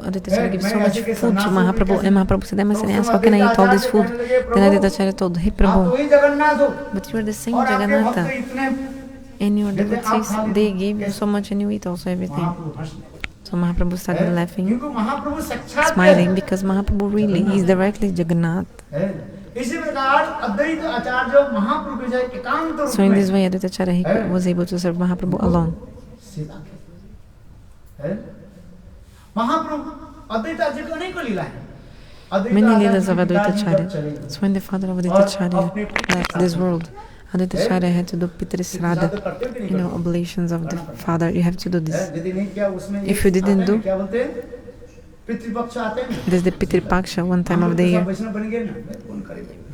Advaitacharya gives so much food to Mahaprabhu, and Mahaprabhu said, how can I eat all this food? Then Advaitacharya told, hey Prabhu, but you are the same Jagannatha. And your devotees, they gave you so much and you eat also everything. So Mahaprabhu started laughing, smiling, because Mahaprabhu really is directly Jagannath. So in this way, Advaitacharya, he was able to serve Mahaprabhu alone. Many leelas of Advaitacharya. So when the father of Advaitacharya left this world, Advaitacharya had to do Pitri Sraddha, you know, oblations of the father. You have to do this. If you didn't do, there's the Pitri Paksha one time of the year.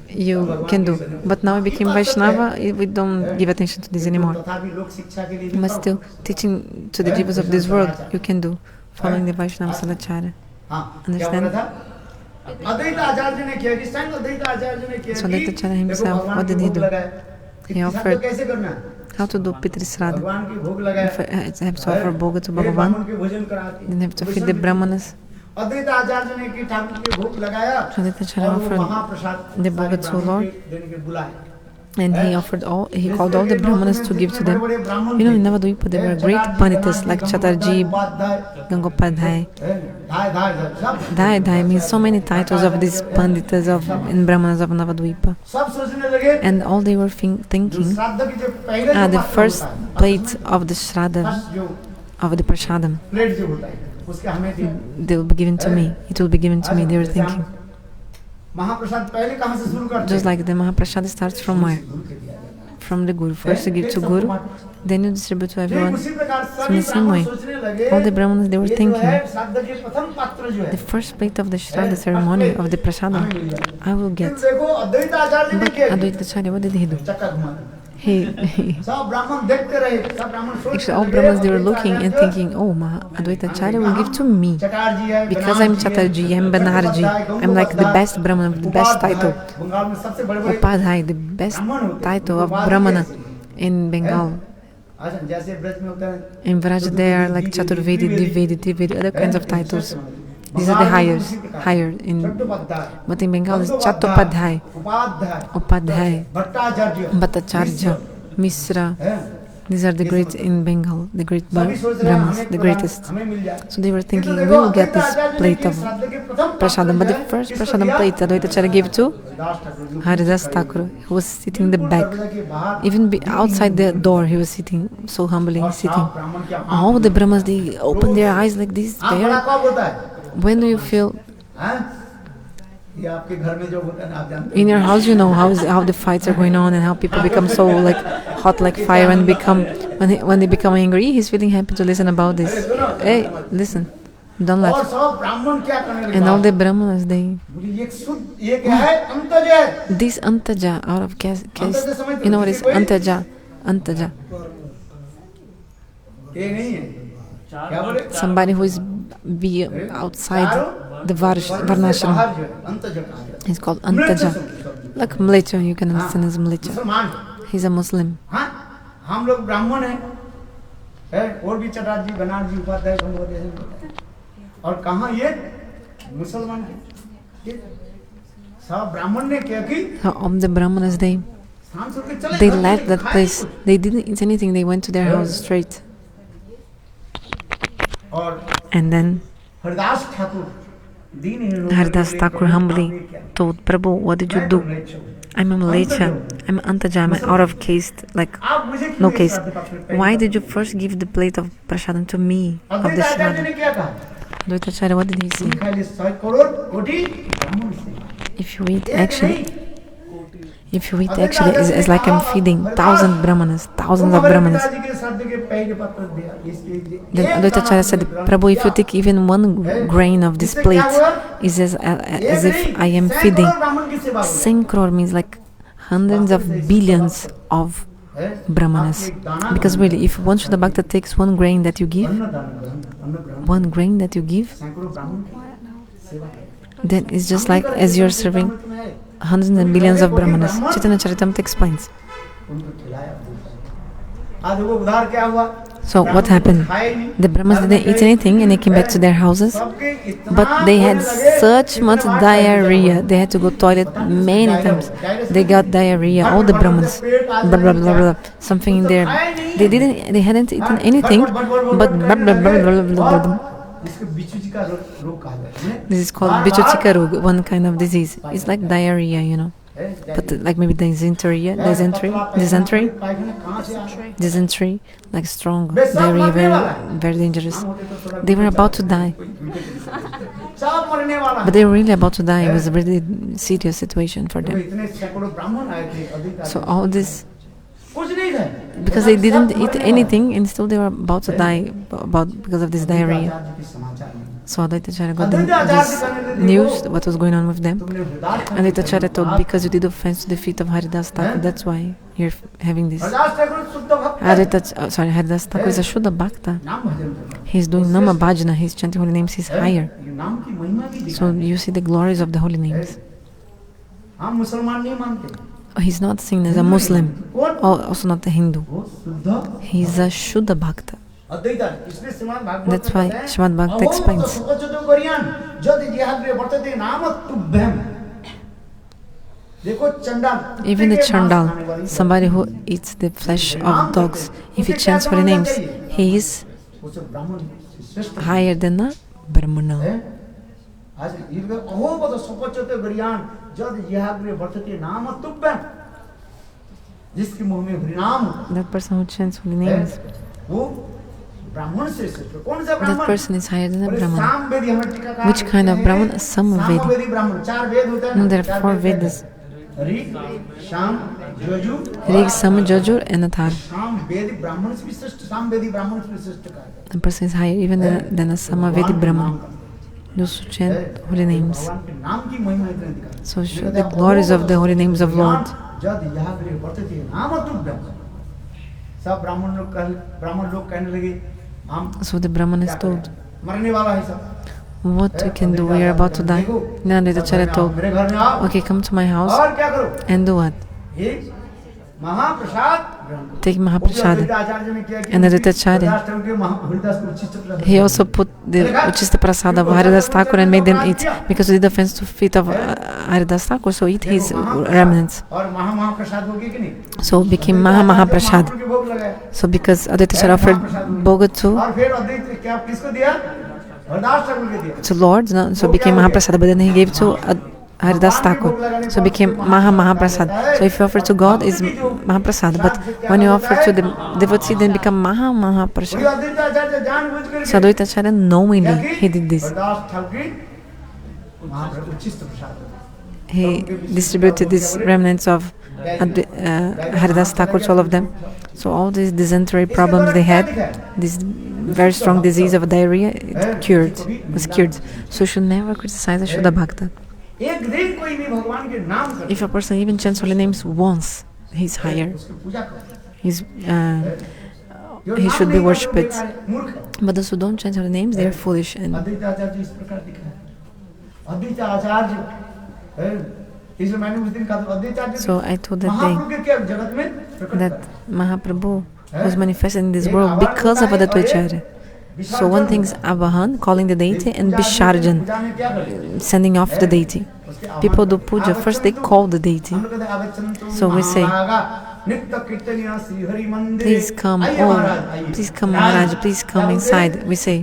You can do. But now I became Vaishnava, we don't give attention to this anymore. But still, teaching to the jivas of this world, you can do, following the Vaishnava Sadacharya. Understand? So Advaitacharya himself, what did he do? He offered how to do Pitri Sraddha. He have to offer Bhoga to Bhagavan, then have to feed the Brahmanas. Advaitacharya offered the Bhoga to Lord, and he called all the Brahmanas to give to them. You know, in Navadvipa there were great Panditas like Chattarji, Gangopadhyay. Dhai means so many titles of these Panditas and Brahmanas of Navadvipa. And all they were thinking, the first plate of the Shraddha, of the Prasadam, they will be given to me. It will be given to me, they were thinking. Just like the Mahaprasad starts from where? From the Guru. First you give to Guru, then you distribute to everyone. So in the same way, all the Brahmanas, they were thinking, the first plate of the Shraddha ceremony of the Prasadam, I will get. But Advaitacharya, what did he do? सब ब्राह्मण देखते रहे, सब ब्राह्मण सोचते Actually, all रहे, Brahmins, they were Advaita looking and Acharya thinking, oh, Advaita Acharya will give to me. चटार्जी है, Because I'm Chatterjee, I'm Banerjee, I'm like the best Brahmana with the best title. Bengal में सबसे बड़े-बड़े Upadhyay, the best title of Brahmana in Bengal. जैसे ब्रज में होता है, In Vraj, there are like Chaturvedi, Divedi, Trivedi, other kinds of titles. These are the higher in, but in Bengal it's Chattopadhyay, Upadhyay, Bhattacharya, Misra. These are the great in Bengal, the great Brahmas, the greatest. So they were thinking, we will get this plate of prasadam. But the first prasadam plate Advaita Acharya gave to Haridas Thakur, who was sitting in the back. Even outside the door, he was sitting, so humbly sitting. All the Brahmas, they opened their eyes like this. When do you feel? In your house, you know how the fights are going on and how people become so like hot like fire and become when they become angry. He's feeling happy to listen about this. Hey, listen, don't laugh. And all the Brahmanas, they this Antaja out of case, you know what is Antaja? Antaja. Somebody who is be outside the Varnashram. He's called Antaja. Like Mlecha, you can understand as Mlecha. He's a Muslim. हम लोग ब्राह्मण हैं, और भी चटार्जी, बनारजी, उपाध्याय, और कहाँ ये मुसलमान हैं? सब ब्राह्मण ने क्या की? The Brahmanas, they left that place. They didn't eat anything. They went to their house straight. And then Haridas Thakur humbly told Prabhu, what did you do? I'm a Mlecha, I'm Antaja, I'm out of caste, like no caste. Why did you first give the plate of prasadam to me, of the Shradha? Advaita Acharya, what did he say? If you eat actually, it's like I'm feeding thousands of Brahmanas. Then Advaita Acharya said, Prabhu, if you take even one grain of this plate, it's as if I am feeding 10 crore, means like hundreds of billions of Brahmanas. Because really, if one Shuddha Bhakta takes one grain that you give, then it's just like as you're serving hundreds and billions of Brahmanas. Chaitanya Charitamrita explains. So what happened? The Brahmas didn't eat anything and they came back to their houses, but they had such much diarrhea. They had to go to the toilet many times. They got diarrhea, all the Brahmans. Blah, blah, blah, blah, something in there. They hadn't eaten anything, but blah, blah, blah, blah, blah, blah, blah. This is called Bichuchika Rog, one kind of disease. It's like diarrhea, you know. But like maybe dysentery, like strong diarrhea, very, very dangerous. They were about to die. But they were really about to die. It was a really serious situation for them. So all this, because they didn't eat anything and still they were about to die because of this diarrhea. So Advaita Acharya got this news, what was going on with them. And Advaita Acharya told, because you did offense to the feet of Haridas Thakur, that's why you're having this. Haridas Thakur is a Shuddha Bhakta. He's doing Nama Bhajana, he's chanting holy names, he's higher. So you see the glories of the holy names. He's not seen as a Muslim, also not a Hindu. He's a Shuddha Bhakta. That's why Srimad Bhagavata explains. Even the Chandal, somebody who eats the flesh of dogs, if he chants holy names, he is higher than a Brahmana. That person who chants holy names, that person is higher than a Brahmana. Which kind of Brahmana? Samavedi. No, there are 4 Vedas. Rig, Sam, Jajur and Athar. The person is higher even than a Samavedi Brahmana. Those who chant holy names. So show the glories of the holy names of Lord. जद यहाँ गृह वर्तते नाम तुभ्यम सब ब्राह्मण लोग कहने लगे हम So the Brahman is told, मरने वाला है सब what we can do, we are about to die. Then Advaitacharya told, मेरे घर में आओ okay, come to my house और क्या करो and do what? एक महाप्रसाद ग्रहण करो। Take Mahaprasad. आचार्य ने क्या किया And Advaitacharya, हरिदास को उचित प्रसाद he also put the Uchista Prasad of Haridas Thakur and made them eat, because he did offense to feet of Haridas Thakur, so eat his remnants. और महाप्रसाद हो गया कि नहीं So it became Mahaprasad. महाप्रभु के भोग लगाए So because Advaitacharya offered Bhoga to और फिर अद्वैत क्या किसको दिया हरिदास ठाकुर को दिया Lord, no? So it became Mahaprasad, but then he gave to Haridas Thakur. So it became Mahaprasad. So if you offer to God, it's Mahaprasad. But when you offer to the devotee, then become Mahaprasad. वही अद्वैत आचार्य जानबूझ करके So Advaitacharya knowingly he did this. Haridas Thakur महाप्रभु उचित प्रसाद He distributed these remnants of Haridas Thakur to all of them. So all these dysentery problems they had, this very strong disease of diarrhea, it was cured. So you should never criticize a Shuddha Bhakta. एक दिन कोई भी भगवान के नाम करे If a person even chants holy names once, he's higher. उसकी पूजा करो He's, जो he नाम should be नहीं worshipped. करते हैं, मूर्ख है। But those who don't chant holy names, they are foolish. And अद्वैत आचार्य इस प्रकार दिखा है अद्वैत आचार्य है, इसलिए मैंने उस दिन कहा अद्वैत आचार्य so I told that Mahaprabhu day के क्या जगत में प्रकट that करा। Mahaprabhu was manifested in this world because of Advaitacharya. So one thing is Avahan, calling the deity, and Visharjan, पूजा में क्या करे sending off the deity. People do puja, first they call the deity. हम लोग कहते हैं, "आवच्छन्तु So we say, महाभागा, नित्य कीर्तनीय श्री हरि मंदिर please come, आइए oh, महाराज, आइए। please come Maharaj, please come inside. We say,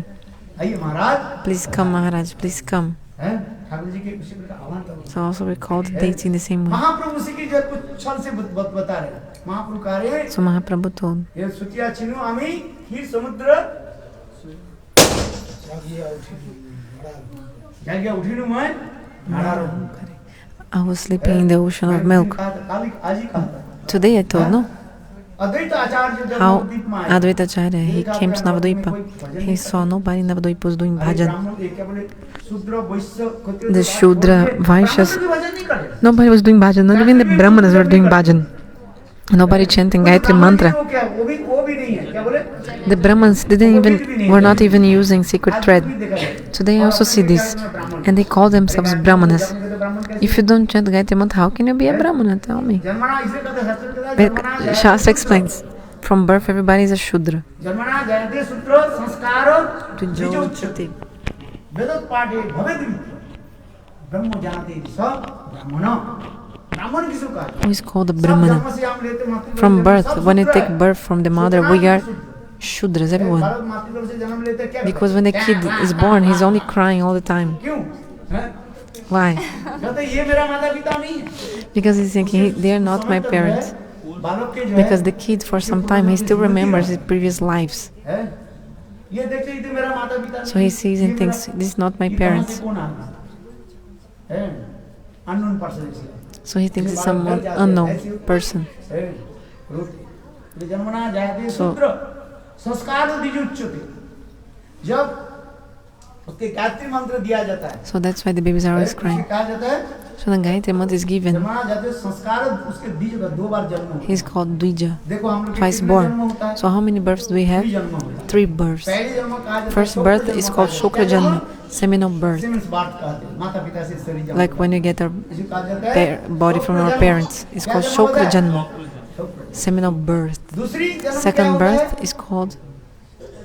आइए महाराज please come Maharaj, please come. हैं? ठाकुर जी के उसी प्रकार आह्वान करो। So also we call the deity in the same way. महाप्रभु उसी की जो कुछ क्षण से बता रहे हैं। महाप्रभु कह रहे हैं, So Mahaprabhu told, ये सुचिया चिन्हु आमी ही समुद्र जागिया उठिनु मैं नारारो I was sleeping in the ocean of milk. काली आज ही कहा था। Today I told, no? अद्वैत आचार्य जब How नवद्वीप में आए, Advaitacharya, he came to Navadvipa. He saw nobody in Navadvipa was doing bhajan. ब्राह्मण एक क्या बोले शूद्र वैश्य क्षत्रिय The Shudra, Vaishyas, ब्राह्मण भी भजन नहीं करे। nobody was doing bhajan, not even the Brahmanas were doing bhajan. Nobody chanting Gayatri mantra. वो क्या वो भी नहीं है क्या बोले The Brahmins were not even using sacred thread. So they also see this, and they call themselves Brahmanas. If you don't chant Gayatri mantra, how can you be a Brahmana? Tell me. जन्मना इसे कहते हैं शास्त्र कहता है Shastra explains, from birth everybody is a Shudra. जन्मना जयते सूत्र संस्कार To Jyoti. वेदोत्पाठे भवेद् ब्रह्म जानते सब ब्राह्मण ब्राह्मण किसको कहते Who is called a हैं? Brahmana? जन्म से हम लेते मातृ From birth, when you take birth from the mother, we are Shudras, everyone. Bharat मातृ से जन्म लेते क्या Because when the kid is born, he's only crying all the time. क्यों हैं? Why? कहते ये मेरा माता पिता नहीं है Because he's thinking, they are not my parents. बालक के जो Because है the kid, for some time, he still remembers his previous lives. हैं? ये देखते ही तो मेरा माता पिता So he sees and thinks, this is not my parents. Unknown person So he thinks it's someone unknown person. जन्मना जायते So- सूत्र संस्कार दिजुच्यते जब उसके गायत्री मंत्र दिया जाता है So that's why the babies are always उसे crying. कहा जाता है So the Gayatri mantra is given. जन्मना जाते संस्कार उसके बीज का 2 बार जन्म होता है। He's called Dvija, देखो हम लोग के twice कितने born. जन्म होता है So how many births do we 3 have? जन्म होता है 3 births. पहले जन्म कहा जाता है First शुक्र birth जन्म is कहा called जाता है। Shukra क्या जन्म? Janma, seminal birth. Semen's birth कहते हैं माता पिता से शरीर जन्म Like when you get our इसे कहा जाता है body from our parents. It's called Shukra Janma, seminal birth. दूसरी जन्म क्या Second होता है? birth is called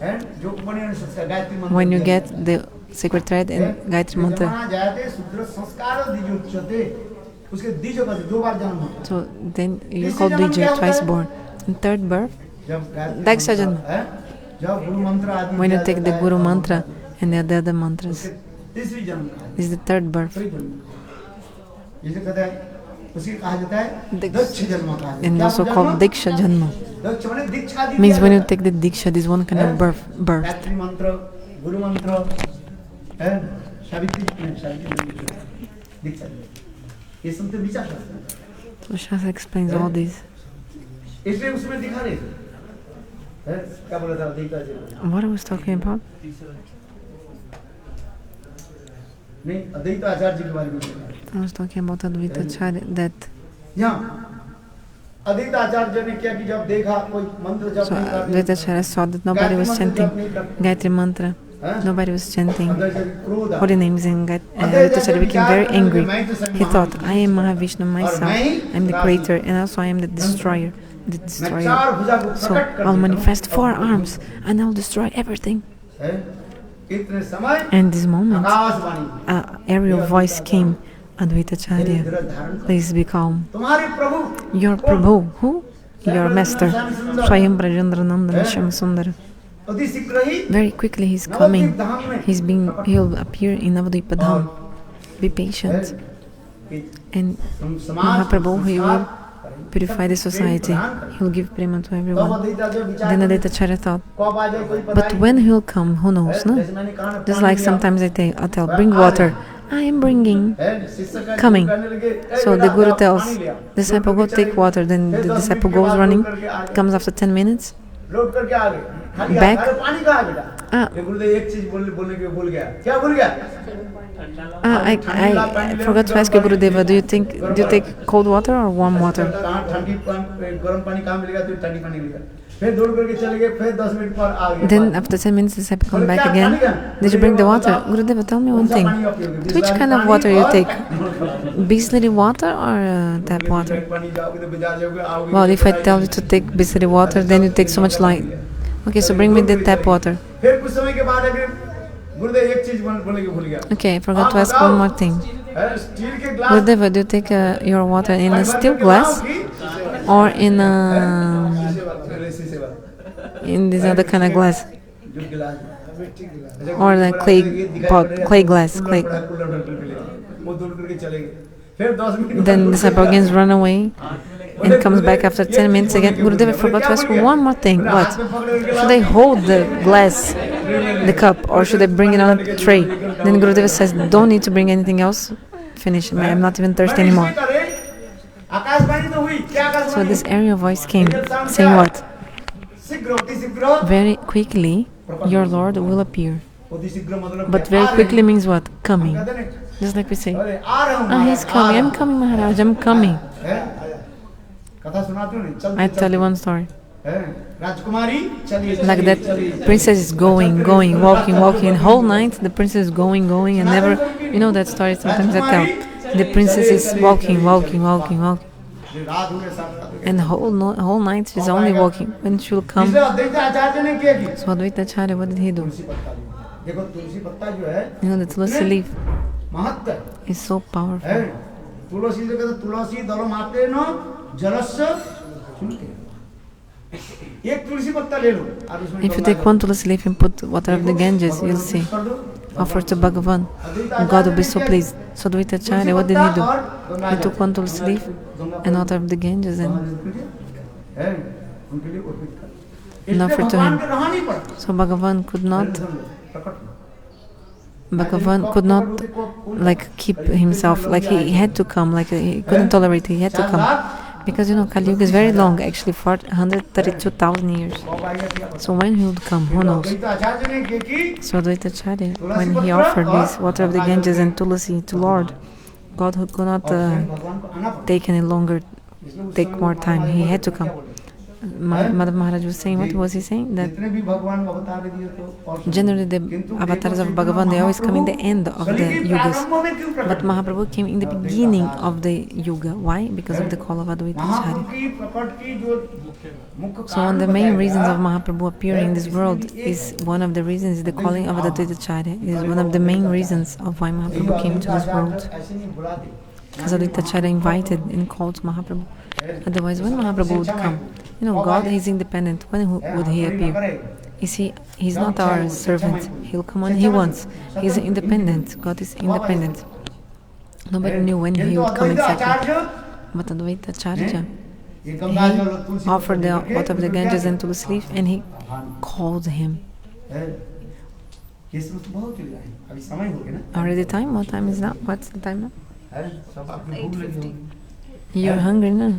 हैं? जो उपनिषद ने संस्कार गायत्री मंत्र when you दिया get the sacred thread and Gayatri mantra. जन्मना जायते शुद्र संस्कार दिजुच्यते उसके द्विज का 2 बार जन्म होता है So then you're called Dvija, twice born. And third birth, जब गायत्री Daksha मंत्र, जन्म. हैं? जब गुरु मंत्र आदि when you दिया take the जाता है, Guru तब mantra and the other mantras. उसके तीसरी जन्म का This is the third birth. तीसरी जन्म इसे कहते हैं उसे कहा जाता है Dix- दक्ष जन्म कहा जाता है And क्या also जन्म? called Diksha Janma. दक्ष माने दीक्षा दी Means दिया when you जाता है। take the Diksha, this one kind of birth. Gayatri मंत्र गुरु मंत्र है सावित्री नहीं, दीक्षा दी। ये सब तो विचार करते हैं So Shastra explains all these. इसलिए उसमें दिखा रहे थे हैं? क्या बोला था देखा जी What I was talking about? नहीं अद्वैत आचार्य जी के बारे में बोला। I was talking about Advaitacharya, that यहाँ अद्वैत आचार्य ने क्या कि जब देखा कोई मंत्र जप So नहीं कर Advaita Acharya saw that nobody was chanting Gayatri mantra. Nobody was chanting holy names, and Advaita Acharya became very angry. He thought, I am Mahavishnu myself, I am the creator, and also I am the destroyer. So I'll manifest 4 arms and I'll destroy everything. And this moment, an aerial voice came. Advaita Acharya, please be calm. Your Prabhu, who? Your master, Swayam Brajendranandan Shyam Very quickly he's coming. He'll appear in Navadvipa Dham. Be patient. And Mahaprabhu, he will purify the society. He'll give prema to everyone. Then Advaita Acharya thought, but when he'll come, who knows, no? Just like sometimes I tell, bring water. I am bringing, coming. So the Guru tells, disciple, go take water. Then the disciple goes running, comes after 10 minutes, back. I forgot to ask you, Gurudeva, do you take cold water or warm water? Then after 10 minutes, the disciple come back again. Did you bring the water? Gurudeva, tell me one thing. Which kind of water you take? Bisleri water or tap water? Well, if I tell you to take Bisleri water, then you take so much light. Okay, so bring me the tap water. Okay, I forgot to ask one more thing. Gurudeva, do you take your water in a steel glass or in this other kind of glass? Or the clay glass? Then the disciple again run away and comes back after 10 minutes again. Gurudeva, I forgot to ask one more thing. What? Should I hold the glass, the cup, or should I bring it on a tray? Then Gurudeva says, don't need to bring anything else. Finish. I'm not even thirsty anymore. So this aerial voice came, saying what? Very quickly, your Lord will appear. But very quickly means what? Coming. Just like we say, he's coming. I'm coming, Maharaj. I'm coming. I tell you one story. Like that princess is going, walking, and whole night the princess is going, and never, you know that story sometimes I tell. The princess is walking. And the whole night she's only walking. When she will come. So Advaita Acharya, what did he do? You know the tulsi leaf is so powerful. If you take one tulsi leaf and put water of the Ganges, you'll see. Offer to Bhagavan. God will be so pleased. So Advaita Acharya, what did he do? He took one tulsi leaf and water of the Ganges and offered to him. So Bhagavan could not like keep himself, like he had to come, like he couldn't tolerate it, he had to come. Because you know, Kali Yuga is very long, actually 132,000 years. So when he would come, who knows? So Advaita Acharya, when he offered this water of the Ganges and Tulasi to Lord, God who could not take any longer, take more time, he had to come. Madhav Maharaj was saying, what was he saying? That generally the avatars of Bhagavan, they always come in the end of the yugas. But Mahaprabhu came in the beginning of the yuga. Why? Because of the call of Advaita Acharya. So one of the main reasons of Mahaprabhu appearing in this world is one of the reasons is the calling of Advaita Acharya. It is one of the main reasons of why Mahaprabhu came to this world. Because Advaita Acharya invited and called Mahaprabhu. Otherwise, when Mahaprabhu would come, you know, God is independent. When would he appear? He's not our servant. He'll come when he wants. He's independent. God is independent. Nobody knew when he would come exactly. But Advaita Acharya, he offered the water of the Ganges and tulsi leaf, and he called him. Already time? What time is now? What's the time now? 8:50. You're hungry now?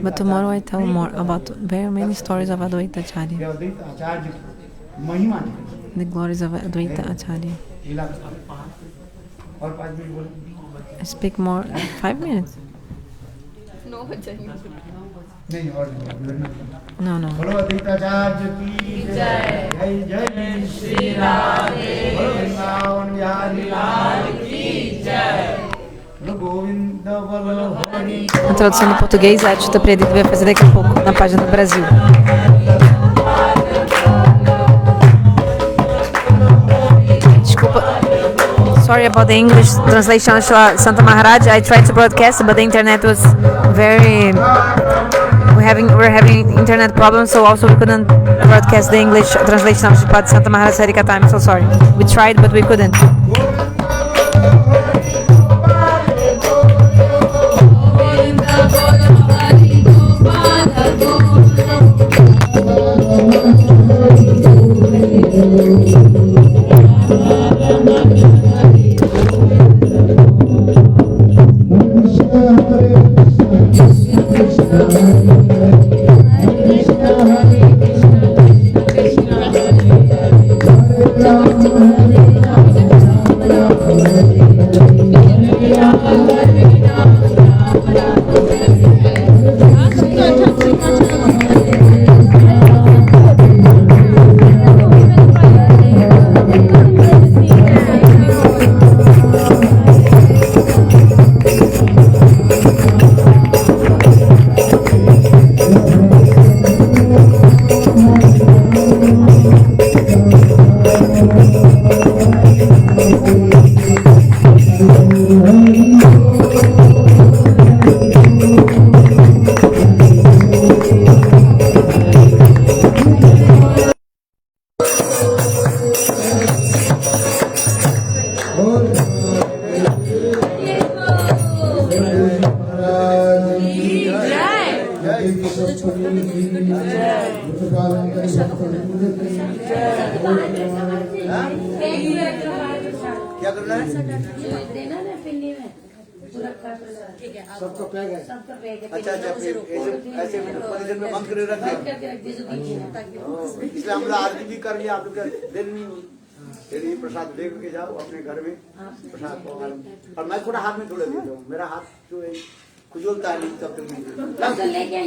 But tomorrow I tell more about very many stories of Advaita Acharya. The glories of Advaita Acharya. I speak more 5 minutes. नहीं और No, no. बोलो अद्वैताचार्य की जय जय जय श्री राधे बोलो वृंदावन बिहारी लाल की जय बोलो गोविंद बोलो Hari A tradução do português, a Ati Tapriedi vai fazer daqui a pouco, na página do Brasil. Desculpa. Sorry about the English translation of Santa Maharaj. I tried to broadcast, but the internet was very... We're having internet problems, so also we couldn't broadcast the English translation of Sripad Santa Maharaj Harikatha. I'm so sorry. We tried, but we couldn't. क्या करना है? सबको pack है। अच्छा फिर ऐसे position में बंद करके रख दिया। इसलिए हम लोग आरती भी कर लिया, आप लोग दिन फिर ये प्रसाद लेके जाओ अपने घर में प्रसाद को। और मैं थोड़ा हाथ में थोड़ा दे दो, मेरा हाथ जो है खुजलता है नहीं तब तक नहीं।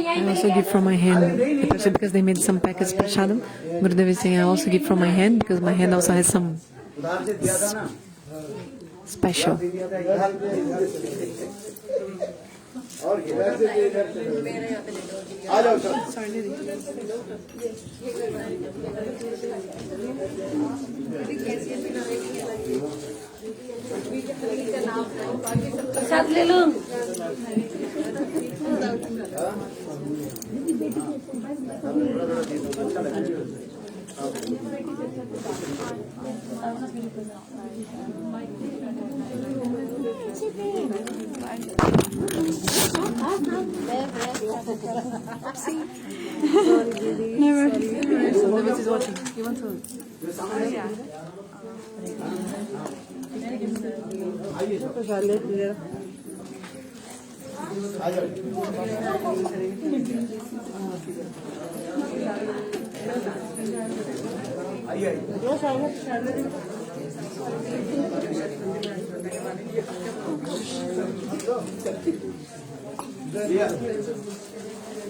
I also give from my hand, especially because they made some packets prashadam. Gurudev is saying I also give from my hand because my hand also has some उधार से दिया था ना, special. और आ जाओ सर। प्रसाद ले लो।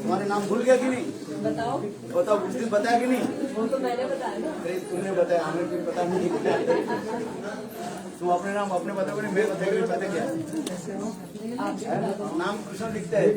तुम्हारे नाम भूल गया कि नहीं? बताओ उस दिन बताया कि नहीं? वो तो मैंने बताया ना। तुमने बताया, हमें भी पता नहीं। तुम अपने नाम अपने बताओगे, मैं बताऊंगी, पता क्या नाम कृष्ण लिखता है।